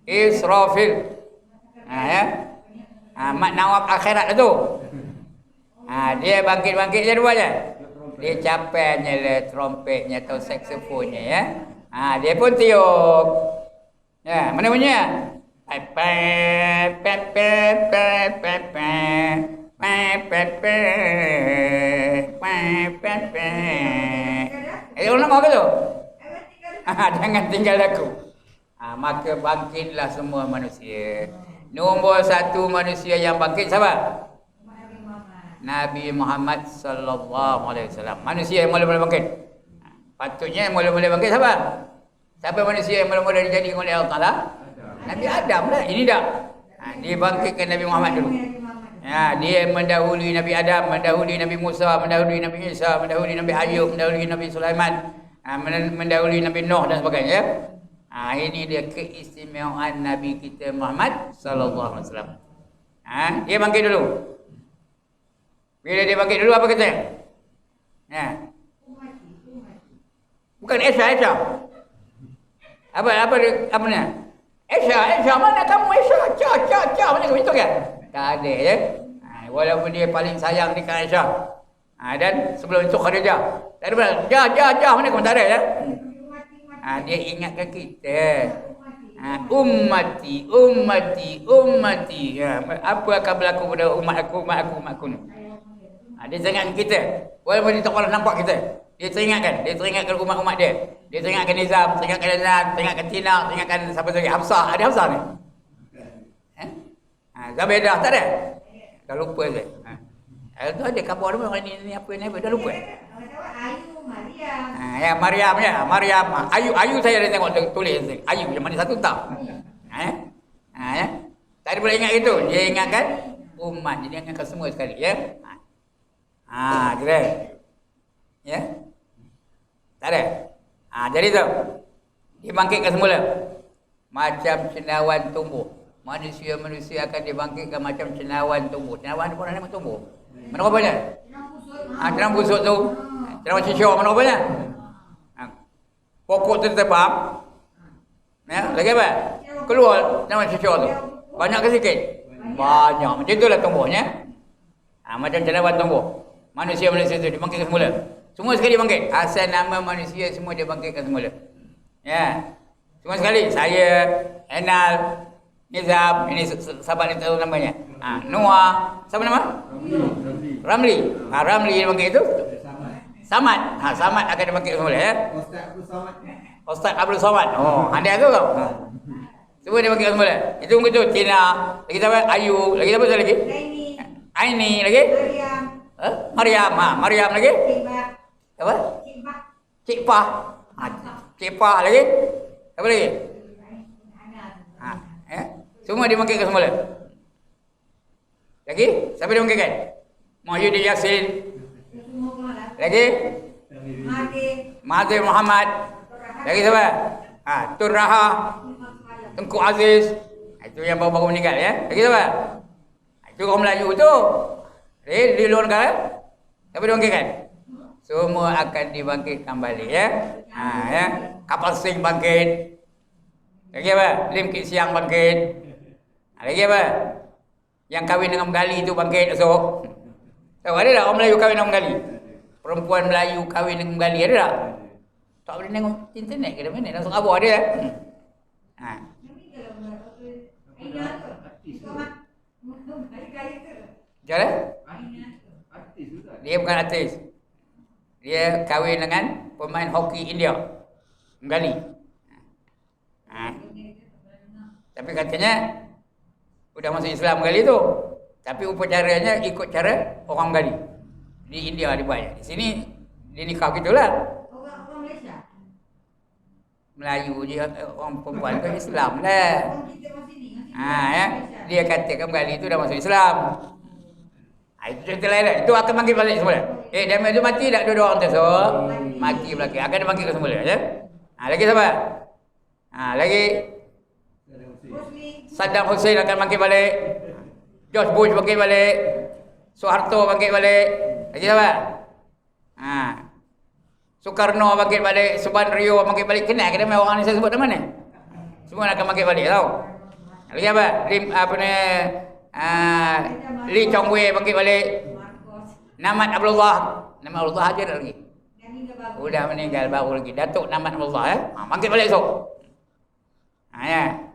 Israfil. Ya. Mat Nawab akhirat tu. Dia bangkit-bangkit je dua je. Dia capainya le trompetnya atau saksofonnya ya. Dia pun tiup. Ya, mana bunyinya? Orang nama apa tu? Jangan tinggal aku. Maka bangkitlah semua manusia. Nombor satu manusia yang bangkit siapa? Nabi Muhammad sallallahu alaihi wasallam. Manusia yang mula-mula bangkit. Patutnya yang mula-mula bangkit siapa? Siapa manusia yang mula-mula dijadikan oleh Allah Taala? Nabi Adam lah. Ini dah. Dia bangkitkan Nabi Muhammad dulu. Dia mendahului Nabi Adam, mendahului Nabi Musa, mendahului Nabi Isa, mendahului Nabi Ayub, mendahului Nabi Sulaiman, mendahului Nabi Nuh dan sebagainya. Ini dia keistimewaan Nabi kita Muhammad sallallahu alaihi wasallam. Dia bangkit dulu. Bila dia bangkit dulu apa kata? Bukan Aisyah. Apa ni? Aisyah mana kamu Aisyah? Mana kamu itu kan? Tak ada ya. Walaupun dia paling sayang dengan Aisyah. Dan sebelum itu Khadijah. Tak ada jah mana kamu tak ada ya? Dia ingatkan kita. Ummati. Apa akan berlaku pada umatku ni? Dia teringatkan kita. Walaupun dia tak pernah nampak kita. Dia teringatkan umat-umat dia. Dia teringatkan Nizam, teringatkan Azan, teringatkan Tina, teringatkan siapa lagi? Hafsah. Ada Hafsah ni? Zabedah tak ada? Dah lupa je. Itu ada khabar dia orang ni apa dah lupa. Maryam ya. Maryam. Ayu saya ada tengok tulis. Ayu yang mana satu tak? Tak ada boleh ingat itu. Dia ingatkan umat. Jadi ingatkan semua sekali ya. Kira. Ya. Tak ada. Jadi tu. Dibangkitkan semula. Macam cendawan tumbuh. Manusia akan dibangkitkan macam cendawan tumbuh. Cendawan pun ada tumbuh. Mana rupanya? Cendawan busuk tu. Cendawan sisyo mana rupanya? Pokok tu terbang. Ya, lagi apa? Keluar cendawan sisyo tu. Banyak ke sikit? Banyak. Macam itulah tumbuhnya. Macam cendawan tumbuh. Manusia tu dibangkitkan semula. Semua sekali bangkit. Asal nama manusia semua dia bangkitkan semula. Ya. Semua sekali. Saya, Enal, Nizam, ini sahabat ni tahu namanya. Noah, siapa nama? Ramli. Ramli yang bangkit itu? Samad. Samad akan dibangkit semula ya. Ustaz Abdul Somad. Anda tu kau? Semua dia bangkit semula. Itu begitu. Tina, lagi siapa? Ayu, lagi siapa lagi? Aini lagi? Maryam. Maryam lagi? Apa? Cik Pah lagi? Apa lagi? Semua dibangkitkan semula. Lagi? Siapa dibangkitkan? Muhyiddin Yassin. Lagi? Mahathir Muhammad. Lagi siapa? Tun Raha. Tengku Aziz. Itu yang baru-baru meninggal ya. Lagi siapa? Itu orang Melayu tu. Di luar negara. Siapa dibangkitkan? Semua akan dibangkitkan balik ya. Ya. Kapal Sing bangkit. Lagi apa? Lim Kit Siang bangkit. Lagi apa? Yang kahwin dengan Melayu tu bangkit esok. Tahu ada tak orang Melayu kahwin dengan Melayu? Perempuan Melayu kahwin dengan Melayu ada tak? Tak boleh tengok internet ke mana? Langsung khabar dia. Cara? Dia bukan artis. Dia kahwin dengan pemain hoki India. Melayu. Tapi katanya sudah masuk Islam kali tu. Tapi upacaranya ikut cara orang Melayu. Di India dibayar. Di sini dia nikah gitulah. Orang Malaysia. Melayu dia orang perempuan ke Islam lah. Ya. Dia katakan Melayu itu dah masuk Islam. Itu cerita lain dah. Itu akan bangkit balik semula. Dia itu mati tak dua orang tu. So, mati belakang. Akan dibangkitkan semula ya. Lagi siapa? Lagi Saddam Hussein akan bangkit balik. George Bush bangkit balik. Soeharto bangkit balik. Lagi siapa? Soekarno bangkit balik. Subhan Rio bangkit balik. Kenal ke nama orang ni saya sebut nama ni? Semua akan bangkit balik tau. Lagi apa? Apa ni? Lee Chong Wei bangkit balik. Namat Abdullah. Nama Abdullah ada tak lagi? Sudah meninggal baru lagi. Datuk Namat Abdullah bangkit balik esok. Ya.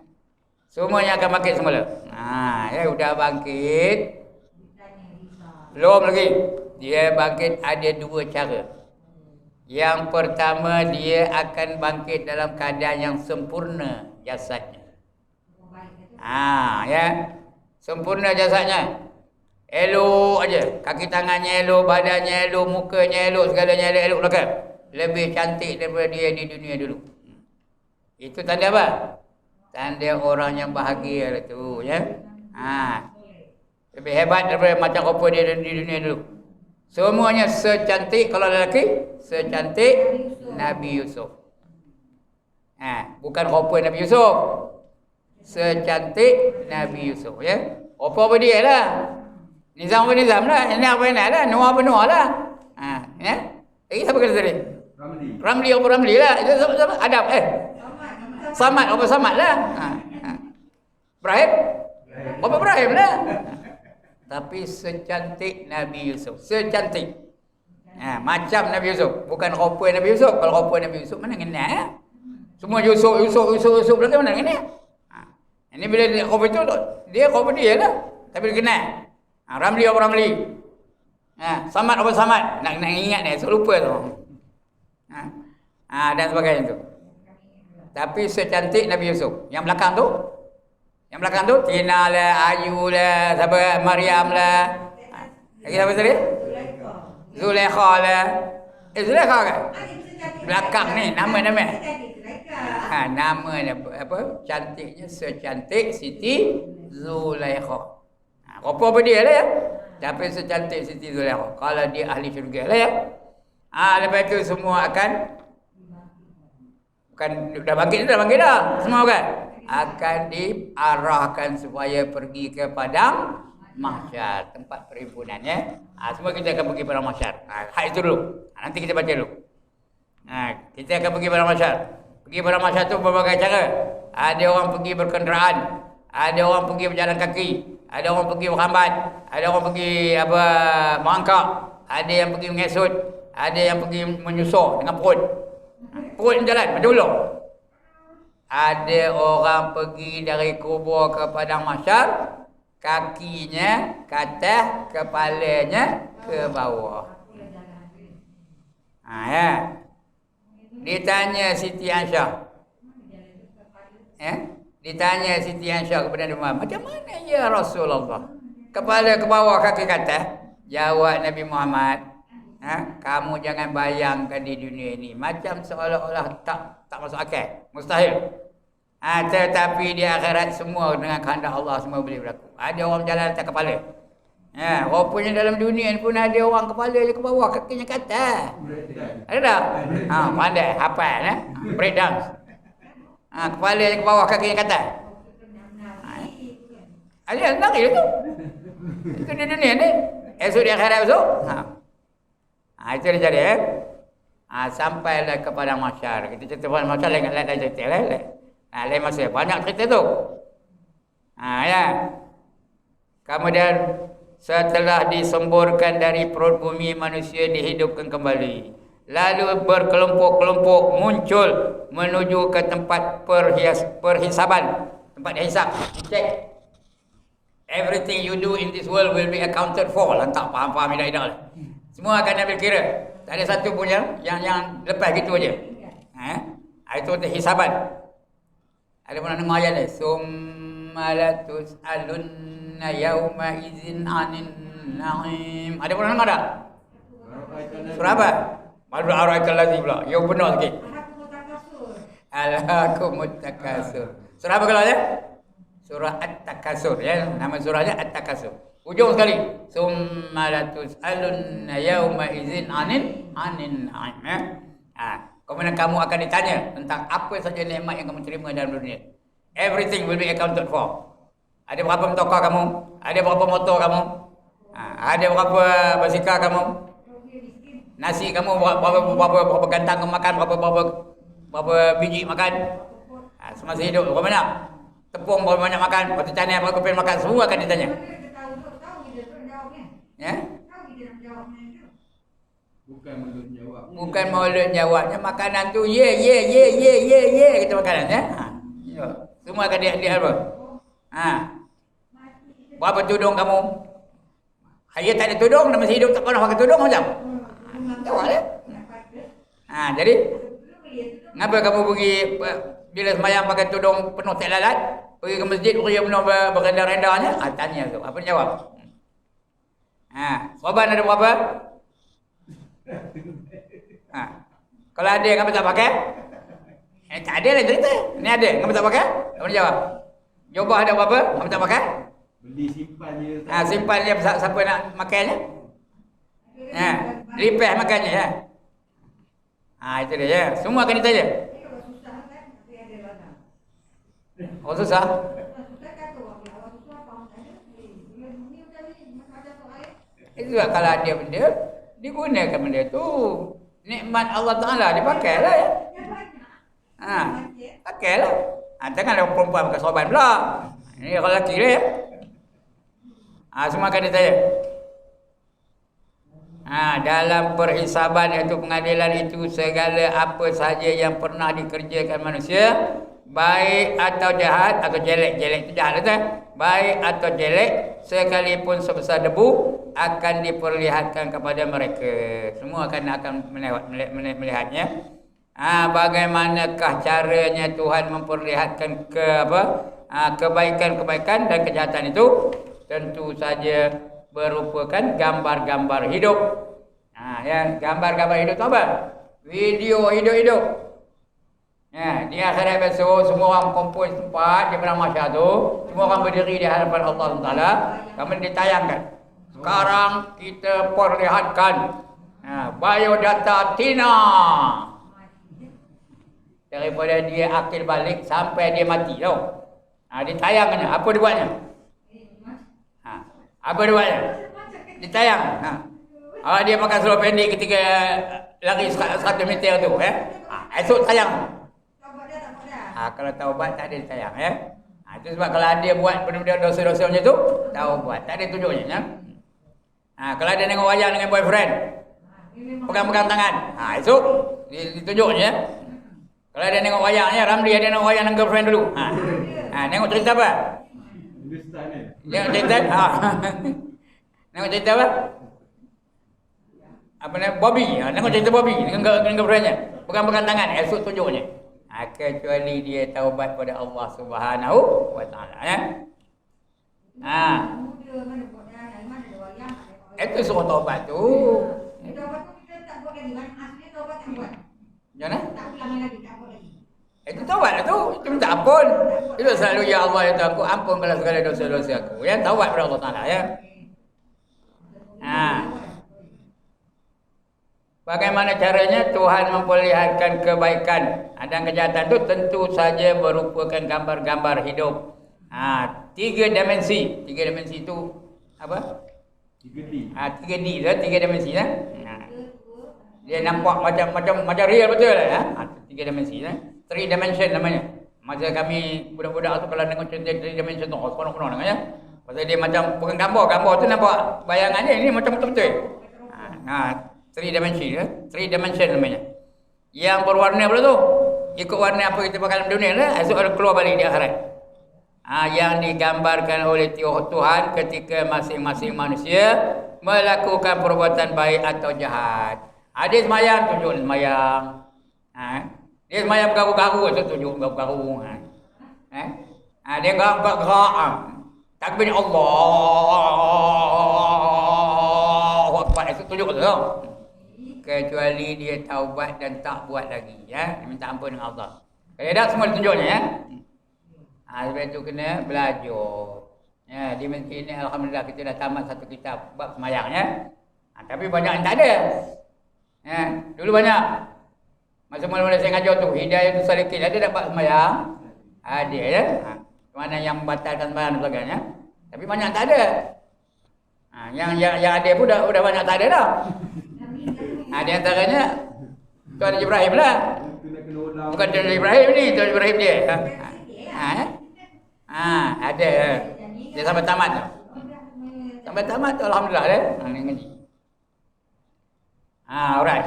Semuanya akan bangkit semula. Ya sudah bangkit. Belum lagi. Dia bangkit ada dua cara. Yang pertama, dia akan bangkit dalam keadaan yang sempurna jasadnya. Ya. Sempurna jasadnya. Elok aja. Kaki tangannya elok, badannya elok, mukanya elok, segalanya elok belakang. Lebih cantik daripada dia di dunia dulu. Itu tanda apa? Tanda orang yang bahagia lah tu, ya. Lebih hebat daripada macam rupa dia di dunia dulu. Semuanya secantik, kalau lelaki, secantik Nabi Yusuf. Bukan rupa Nabi Yusuf. Secantik Nabi Yusuf, ya. Rupa apa dia lah. Nizam apa nizam lah. Ini apa ini lah. Nuah apa Nuah lah. Ya. Lagi siapa kata tadi? Ramli apa Ramli lah. Itu sama Adab. Samad apa Samad lah. Ibrahim. Apa Ibrahim lah. Tapi secantik Nabi Yusuf. Secantik. Macam Nabi Yusuf. Bukan rupa Nabi Yusuf. Kalau rupa Nabi Yusuf mana kena semua Yusuf belakang mana kena. Ini bila rupa itu, dia rupa dia lah. Tapi dia kena. Ramli apa Ramli. Samad apa Samad. Nak ingat ni. So lupa tu. Dan sebagainya tu. Tapi secantik Nabi Yusuf. Yang belakang tu Tina lah, Ayu lah, siapa, Maryam lah. Lagi siapa tadi? Zulaikha lah. Zulaikha kan? Belakang ni nama-nama. Namanya apa? Cantiknya secantik Siti Zulaikha. Rupa apa dia lah ya? Tapi secantik Siti Zulaikha. Kalau dia ahli syurga lah ya. Lepas tu semua akan dah bangkit dah. Semua kan? Akan diarahkan supaya pergi ke padang mahsyar, tempat perhimpunan ya. Semua kita akan pergi padang mahsyar. Hak itu dulu. Nanti kita baca dulu. Kita akan pergi padang mahsyar. Pergi padang mahsyar tu berbagai cara. Ada orang pergi berkenderaan, ada orang pergi berjalan kaki, ada orang pergi berhambat, ada orang pergi merangkak, ada yang pergi mengesut, ada yang pergi menyusur dengan perut. Perut jalan macam ular. Ada orang pergi dari kubur ke padang mahsyar, kakinya ke atas, kepalanya ke bawah. Ya. Ditanya Siti Aisyah. Ditanya Siti Aisyah kepada Nabi Muhammad, macam mana ya Rasulullah? Kepala ke bawah, kaki ke atas. Jawab Nabi Muhammad, kamu jangan bayangkan di dunia ini macam seolah-olah tak masuk akal. Mustahil. Tetapi di akhirat semua dengan kehendak Allah semua boleh berlaku. Ada orang berjalan atas kepala. Rupanya dalam dunia ni pun ada orang kepala je ke bawah, kakinya ke atas. Ada tak? Pandai, hafal break dance. Kepala je ke bawah, kakinya ke atas. Ada tak tu? Itu di dunia ni. Esok di akhirat esok. Itu dia jadi sampailah kepada mahsyar. Kita cerita pada mahsyar lain cerita lain masa banyak cerita tu. Ya. Kemudian setelah disemburkan dari perut bumi, manusia dihidupkan kembali. Lalu berkelompok-kelompok muncul menuju ke tempat perhisaban, tempat hisab. Check. Everything you do in this world will be accounted for. Tak faham tidak. Semua akan ambil kira. Tak ada satu pun yang lepas gitu aja. Itu hisaban. Ada pernah dengar ayat ni? Summa latus'alunna yawma idzin 'anil na'im. Ada pernah dengar tak? Surah apa? Malu araikal ladzi pula. Yang benar sikit. Alhaakumut takasur. Surah apa kalau ada? Surah At-Takasur ya. Nama surahnya At-Takasur. Ujung sekali. Summa latus'alunna yawma idzin 'anil na'im ya. Kemudian kamu akan ditanya tentang apa saja nikmat yang kamu terima dalam dunia. Everything will be accounted for. Ada berapa motor kamu? Ada berapa motor kamu? Ada berapa basikal kamu? Nasi kamu berapa gantang kamu makan? Berapa biji makan? Semasa hidup berapa banyak? tepung berapa banyak makan, waktu tanya berapa pengen makan, semua akan ditanya. Ya? Bukan mulut jawabnya, makanan tu ye kita makanan ya. Semua akan dia apa? Berapa tudung kamu? Saya tak ada tudung, masih hidup tak pernah pakai tudung macam. Tahu ya? Jadi ngapa kamu pergi bila sembahyang pakai tudung penuh tak lalat, pergi ke masjid pergi penuh berendar-endarnya? Tanya tu, apa jawab? Korban ada berapa? Kalau ada ngapa tak pakai? Tak ada lah cerita. Ni ada, ngapa tak pakai? Apa jawab? Jubah ada berapa? Ngapa tak pakai? Beli simpan je. Simpan je siapa nak makannya? Repair makannya ya. Itu dia ya. Semua akan ditanya. Oh susah? Itu kalau ada benda, digunakan benda tu. Nikmat Allah Ta'ala dipakailah ya. Pakailah. Janganlah perempuan pakai sorban pula. Ini kalau lelaki dia ya. Semua akan ditanya. Dalam perhisaban iaitu pengadilan itu segala apa saja yang pernah dikerjakan manusia, baik atau jahat atau jelek itu jahat itu, baik atau jelek sekalipun sebesar debu akan diperlihatkan kepada mereka. Semua akan melihatnya. Bagaimanakah caranya Tuhan memperlihatkan kebaikan-kebaikan dan kejahatan itu? Tentu saja merupakan gambar-gambar hidup. Ya, gambar-gambar hidup tu apa? Video hidup-hidup. Ya, di akhirat besok semua orang kumpul tempat di padang mahsyar tu, semua orang berdiri di hadapan Allah Taala, kemudian ditayangkan. Sekarang kita perlihatkan biodata Tina. Daripada dia akil balik sampai dia mati tau. Ditayangkan. Apa dia buatnya? Apa dia buatnya? Ditayang. Dia makan seluar pendek ketika lari 100 meter tu. Esok tayang. Kalau taubat tak ada ditayang ya. Itu sebab kalau dia buat benda-benda dosa-dosa macam tu, taubat. Tak ada tunjuknya ya. Kalau dia tengok wayang dengan boyfriend, pegang-pegang tangan. Esok ditunjuknya. Kalau dia tengok wayangnya, Ramli dia tengok wayang dengan girlfriend dulu. Tengok cerita apa? Tengok cerita? Tengok cerita apa? Apa nama? Bobby. Tengok cerita Bobby dengan girlfriendnya. Pegang-pegang tangan. Esok tunjuknya. Kecuali dia taubat pada Allah Subhanahu wa Ta'ala ya. Itu suruh taubat tu. Jangan? Itu taubat lah tu. Itu minta ampun. Itu selalu ya Allah ya Tuhan aku ampunkanlah segala dosa-dosa aku. Ya, taubat pada Allah Ta'ala ya. Bagaimana caranya Tuhan memperlihatkan kebaikan dan kejahatan itu? Tentu saja merupakan gambar-gambar hidup. 3 dimensi. 3 dimensi itu apa? 3D. 3D tu, 3 dimensi ya. Dia nampak macam real betul ya. 3 dimensi ya. 3 dimension namanya. Masa kami budak-budak tu kalau tengok cerita 3 dimension tu, seronok-seronok dengar ya. Pasal dia macam bukan gambar tu nampak bayangannya ini macam betul-betul. 3 dimensi ya. 3 dimension namanya. Yang berwarna pula tu. Ikut warna apa kita pakai dalam dunia lah, esok ada keluar balik di akhirat. Yang digambarkan oleh Tuhan ketika masing-masing manusia melakukan perbuatan baik atau jahat. Dia semayang, tunjuk semayang. Dia semayang bergaru-garu, tunjuk bergaru-garu. Dia gerak-gerak. Takbir Allah Akbar, esok tunjuk tu. Kecuali dia taubat dan tak buat lagi ya, dia minta ampun dengan Allah. Kalau tak semua ditunjuknya ya. Sebab itu kena belajar. Ya, di masjid ini alhamdulillah kita dah tamat 1 kitab bab semayang ya. Tapi banyak yang tak ada. Ya, dulu banyak. Masa mula-mula saya ngajar tu, Hidayatul Salikin ada dapat semayang. Ada ya. Mana yang membatalkan sembahyang dan sebagainya. Tapi banyak tak ada. Yang ada pun dah banyak tak ada dah. Di antaranya Tuan Haji Ibrahim lah. Bukan Tuan Haji Ibrahim ni, Tuan Haji Ibrahim dia. Ada. Dia sampai tamat tu. Sampai tamat tu alhamdulillah dia. Ni ngaji. Alright.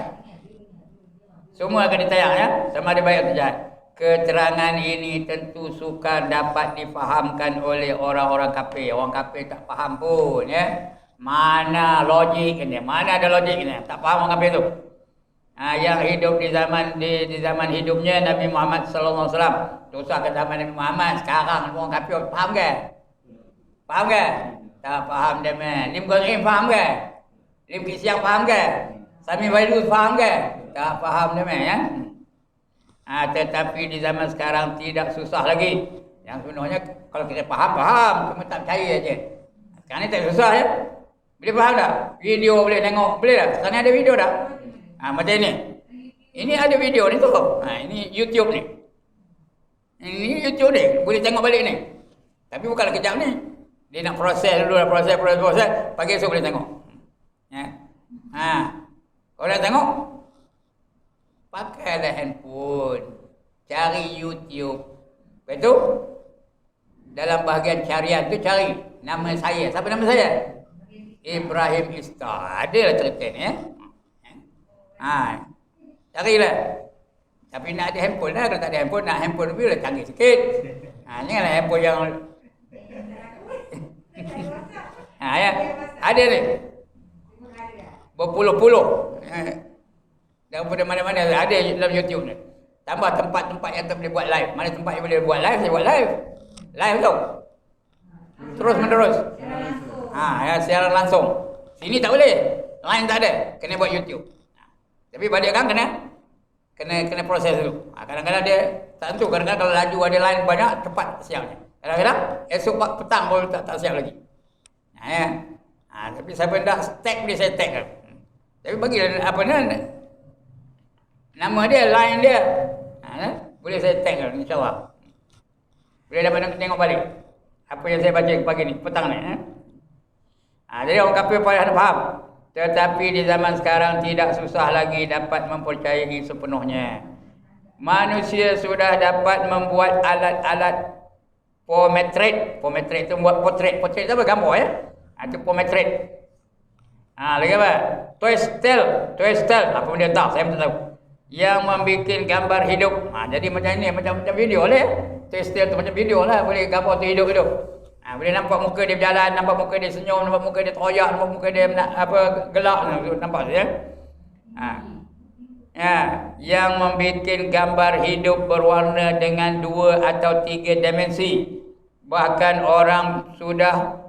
Semua akan ditayang ya, sama ada baik atau jahat. Keterangan ini tentu sukar dapat difahamkan oleh orang-orang kafir. Orang kafir tak faham pun ya. Mana logiknya? Mana ada logiknya? Tak faham orang kafir tu. Yang hidup di zaman hidupnya Nabi Muhammad sallallahu alaihi wasallam. Dosa ke zaman Nabi Muhammad sekarang orang kafir faham ke? Faham ke? Tak faham dia meh. Lim Qasim faham ke? Lim Kisiang faham ke? Sami Wailul faham ke? Tak faham dia meh ya. Tetapi di zaman sekarang tidak susah lagi. Yang sebenarnya kalau kita faham, cuma tak percaya aja. Sekarang ni tak susah ya. Boleh faham tak? Video boleh tengok, boleh tak? Sekarang ni ada video tak? Macam ini. Ini ada video ni tu. Ini YouTube ni. Ini YouTube ni, boleh tengok balik ni. Tapi bukanlah kejap ni. Dia nak proses dulu, proses. Pagi esok boleh tengok. Ya. Kalau nak tengok, pakailah handphone, cari YouTube. Lepas tu, dalam bahagian carian tu cari nama saya. Siapa nama saya? Ibrahim Ista. Adalah cerita ni ya. Carilah. Tapi nak ada handphone lah. Kalau tak ada handphone, nak handphone lebih lah canggih sikit. Janganlah handphone yang ya. Ada ni. Berpuluh-puluh. Daripada mana-mana ada dalam YouTube ni. Tambah tempat-tempat yang tak boleh buat live. Mana tempat yang boleh buat live, saya buat live. Live tu. Terus menerus. Siaran langsung. Sini tak boleh. Lain tak ada. Kena buat YouTube. Tapi balik kan kena proses dulu. Kadang-kadang dia tak tentu. Kadang-kadang kalau laju ada line banyak, cepat siapnya. Kadang-kadang esok petang baru tak siap lagi. Tapi siapa dah tag boleh saya tag. Tapi bagi apa ni? Nama dia, line dia. Boleh saya tag insya-Allah. Boleh dapat tengok balik apa yang saya baca pagi ni, petang ni. Jadi orang kafir pada faham. Tetapi di zaman sekarang tidak susah lagi dapat mempercayai sepenuhnya. Manusia sudah dapat membuat alat-alat portrait. Portrait itu membuat portrait. Portrait itu apa? Gambar ya? Itu portrait. Lagi apa? Toystel. Apa pun dia tak, saya pun tak tahu. Yang membuat gambar hidup. Jadi macam ni, macam video lah ya. Toystel tu macam video lah. Boleh gambar tu hidup-hidup. Boleh nampak muka dia berjalan, nampak muka dia senyum, nampak muka dia teroyak, nampak muka dia gelak, nampak tu ya. Yang membuat gambar hidup berwarna dengan 2 atau 3 dimensi. Bahkan orang sudah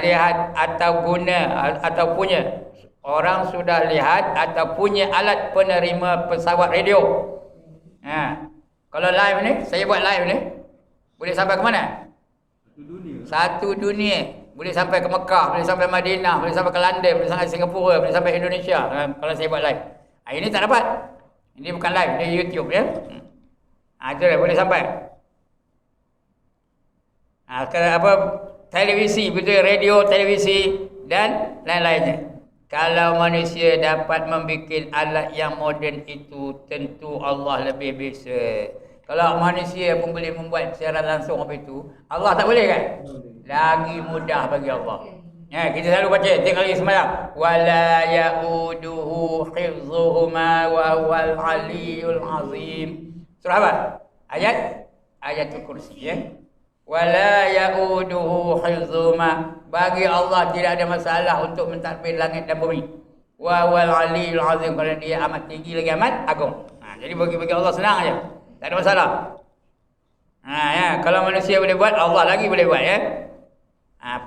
lihat atau guna atau punya. Orang sudah lihat atau punya alat penerima pesawat radio. Kalau live ni, saya buat live ni, boleh sampai ke mana? Satu dunia. Boleh sampai ke Mekah, boleh sampai Madinah, boleh sampai ke London, boleh sampai Singapura, boleh sampai Indonesia. Kalau saya buat live. Ini tak dapat. Ini bukan live, ini YouTube ya. Itu dah boleh sampai. Televisi, betul, radio, televisi dan lain-lainnya. Kalau manusia dapat membuat alat yang moden itu, tentu Allah lebih bisa. Kalau manusia pun boleh membuat secara langsung apa itu, Allah tak boleh kan? Lagi mudah bagi Allah. Kita selalu baca, tengok lagi semalam. Wala ya'uduhu hifzuhuma wa huwal aliyul azim. Surah apa? Ayatul Kursi ya. Wala ya'uduhu hifzuhuma. Bagi Allah tidak ada masalah untuk mentadbir langit dan bumi. Wa huwal aliyul azim, kerana dia amat tinggi lagi amat agung. Jadi bagi Allah senang aja. Tak ada masalah. Kalau manusia boleh buat, Allah lagi boleh buat ya.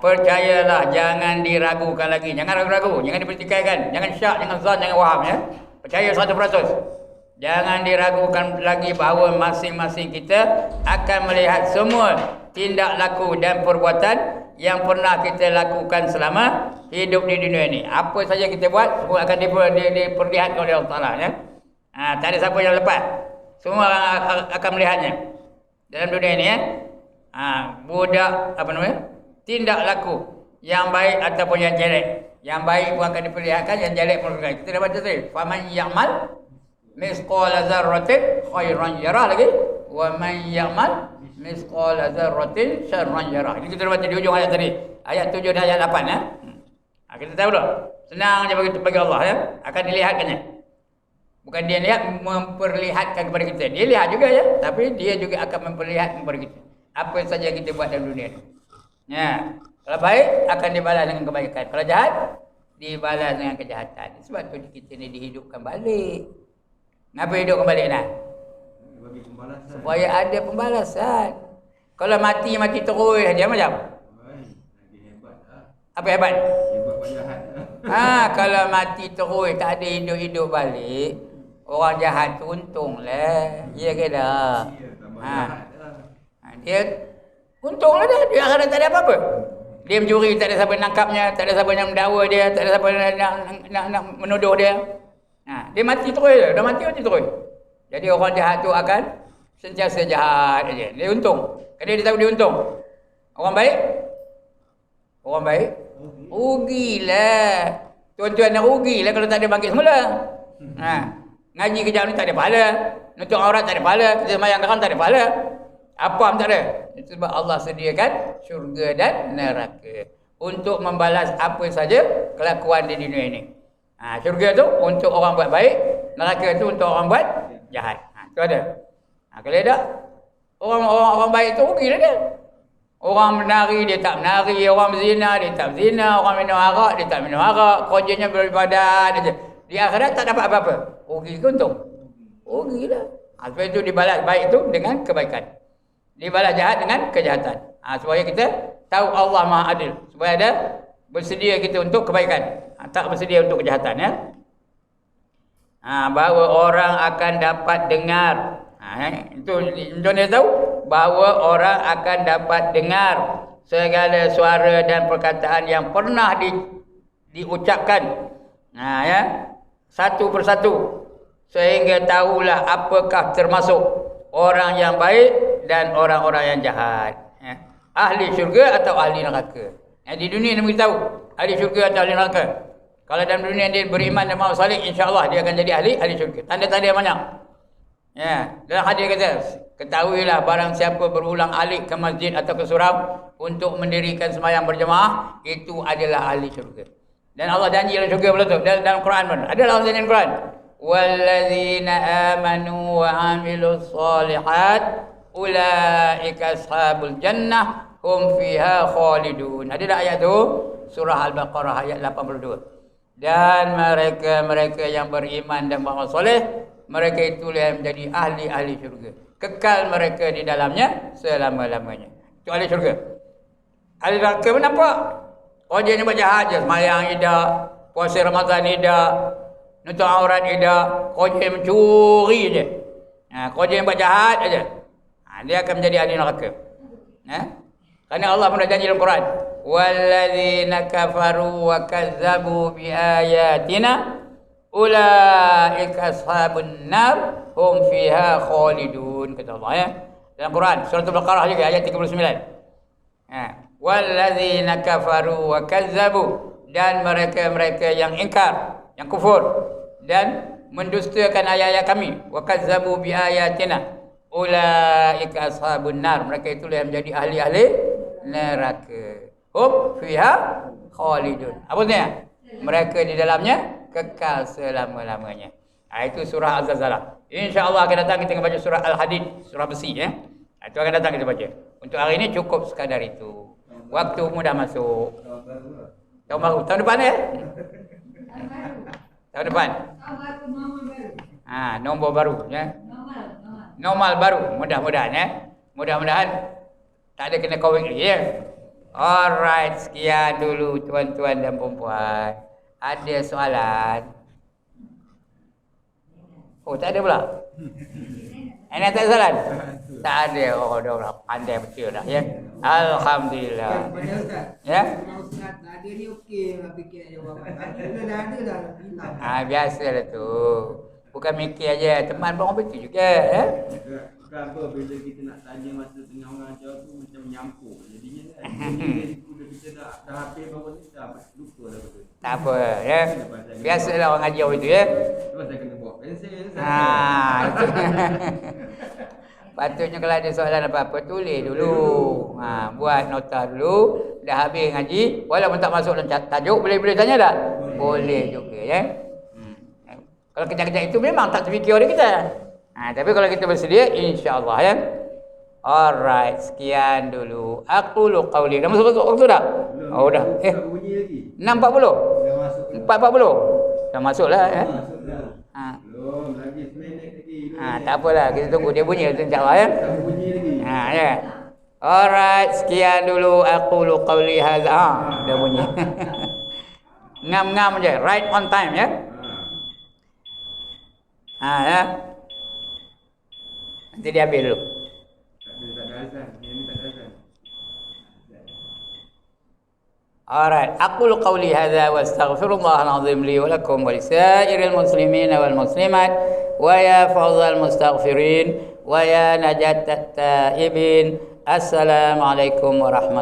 Percayalah, jangan diragukan lagi. Jangan ragu-ragu, jangan dipertikaikan. Jangan syak, jangan zon, jangan waham ya. Percaya 100%. Jangan diragukan lagi bahawa masing-masing kita akan melihat semua tindak laku dan perbuatan yang pernah kita lakukan selama hidup di dunia ini. Apa saja kita buat, semua akan diperlihatkan oleh Allah Ta'ala ya. Tak ada siapa yang lepas. Semua akan melihatnya dalam dunia ini ya. Budak tindak laku yang baik ataupun yang jelek. Yang baik pun akan diperlihatkan, yang jelek pun akan. Kita dah baca tadi, faman ya'mal misqala dzarratin khairan yarah lagi wa man ya'mal misqala dzarratin syarran yarah. Ini kita baca di ujung ayat tadi. Ayat 7 dan ayat 8 ya. Kita tahu dah. Senang je bagi Allah ya. Akan dilihatkannya. Bukan dia lihat memperlihatkan kepada kita. Dia lihat juga ya, tapi dia juga akan memperlihatkan kepada kita apa saja yang kita buat dalam dunia ni. Ya. Kalau baik akan dibalas dengan kebaikan. Kalau jahat dibalas dengan kejahatan. Sebab tu kita ni dihidupkan balik. Kenapa hidupkan balik nak? Bagi pembalasan. Supaya ada pembalasan. Kalau mati terus dia macam. Lagi hebat ah. Apa hebat? Hebat penjahat. Kalau mati terus tak ada hidup-hidup balik, orang jahat tu untunglah. Ya ke dah? Ya, tambah jahat lah. Dia untunglah dah. Dia akhirnya tak ada apa-apa. Dia mencuri, tak ada siapa nangkapnya, tak ada siapa yang mendakwa dia, tak ada siapa nak menuduh dia. Dia mati terus. Dah mati terus. Jadi orang jahat tu akan sentiasa jahat aja. Dia untung. Kerana dia tahu dia untung. Orang baik? Orang baik? Rugilah. Tuan-tuan nak rugilah kalau tak ada bangkit semula. Ngaji kejap ni tak ada pahala. Nutup aurat tak ada pahala. Kita sembahyang tak ada pahala. Apa pun tak ada. Itu sebab Allah sediakan syurga dan neraka untuk membalas apa saja kelakuan di dunia ini. Syurga tu untuk orang buat baik, neraka tu untuk orang buat jahat. Itu ada. Kalau tak, orang baik tu rugilah dia. Orang menari dia tak menari, orang berzina dia tak berzina, orang minum arak dia tak minum arak, kerjanya beribadat aja. Di akhirat tak dapat apa-apa. Rugi ke untung? Rugilah. Sebab itu dibalas baik itu dengan kebaikan. Dibalas jahat dengan kejahatan. Supaya kita tahu Allah Maha Adil. Supaya ada bersedia kita untuk kebaikan. Tak bersedia untuk kejahatan ya. Bahawa orang akan dapat dengar. Itu contohnya tahu bahawa orang akan dapat dengar segala suara dan perkataan yang pernah diucapkan. Ya. Satu persatu sehingga tahulah apakah termasuk orang yang baik dan orang-orang yang jahat. Ahli syurga atau ahli neraka. Di dunia dia beritahu ahli syurga atau ahli neraka. Kalau dalam dunia dia beriman dan beramal saleh, insya-Allah dia akan jadi ahli syurga. Tanda-tanda yang banyak. Ya, dalam hadis kata, ketahuilah barang siapa berulang alik ke masjid atau ke surau untuk mendirikan sembahyang berjemaah, itu adalah ahli syurga. Dan Allah janji dalam syurga pula tu. Dalam Quran pun. Adalah Allah janji dalam Quran. Walladzina amanu wa amilus solihat ulaika ashabul jannah hum fiha khalidun. Ada tak ayat tu? Surah Al-Baqarah ayat 82. Dan mereka yang beriman dan beramal soleh, mereka itulah yang menjadi ahli syurga. Kekal mereka di dalamnya selama-lamanya. Itu ahli syurga. Ahli neraka pun nampak. Kerjanya buat jahat je. Sembahyang tidak, puasa Ramadan tidak, nutup aurat tidak, kerja mencuri je. Kerja yang buat jahat aja. Dia akan menjadi ahli neraka. Kerana Allah pun dah janji dalam Quran. Walladzina kafaru wa kazzabu bi ayatina ulaika ashabun nar hum fiha khalidun, kata Allah ya. Dalam Quran surah Al-Baqarah juga ayat 39. Walladzina kafaru wa kazzabu, dan mereka yang ingkar, yang kufur dan mendustakan ayat-ayat kami, wa kazzabu bi ayatina ulaika ashabun nar, mereka itulah yang menjadi ahli neraka. Hum fiha khalidun. Apa maksudnya? Mereka di dalamnya kekal selama-lamanya. Itu surah Az-Zalzalah. InsyaAllah akan datang kita akan baca surah Al-Hadid, surah besi ya. Itu akan datang kita baca. Untuk hari ini cukup sekadar itu. Waktu mudah masuk. Tahun baru. Tahun depan ya? Tahun depan. Nombor baru ya. Normal baru. Mudah-mudahan ya. Mudah-mudahan tak ada kena COVID lagi ya. Alright, sekian dulu tuan-tuan dan puan-puan. Ada soalan? Oh, tak ada pula. Enak tak ada soalan? Tak ada. Oh, dah orang pandai betul dah ya. Alhamdulillah. Ya? Ustaz, ada ni okey nak fikir jawapan. Dah ada dah. Biasalah tu. Bukan mikir aja, teman pun betul juga ya. Bukan apa, bila kita nak tanya masa tengah orang jawab tu macam menyampur. Jadinya kan, bila kita dah habis bawa ni dah lupa dah betul. Tak apa ya. Biasalah orang ngaji itu ya. Terus saya kena bawa pensel. Patutnya kalau ada soalan apa-apa tulis dulu. Buat nota dulu. Dah habis ngaji, walaupun tak masuk dalam tajuk, boleh tanya tak? Boleh juga ya. Kalau kejap-kejap itu memang tak terfikir oleh kita. Tapi kalau kita bersedia, insya-Allah ya. Alright, sekian dulu. Aku lu qauli. Dah masuk waktu dah? Oh dah. Bunyi lagi. 6.40. Dah masuk. 4.40. Dah masuklah ya. Masuk dah. Belum lagi seminit lagi. Tak apalah, kita tunggu dia bunyi insya-Allah ya. Tak bunyi lagi. Ya. Alright, sekian dulu. Aku lu qauli hadza. Dah bunyi. Ngam-ngam je, right on time ya. Ya. Nanti dia ambil dulu. Tak ada azan. Ini tak ada azan. Alright, aqulu qawli hadza wa astaghfirullahal azim li wa lakum wa lisairil muslimin wal muslimat wa ya fawzal mustaghfirin wa ya najatat taibin. Assalamualaikum warahmatullahi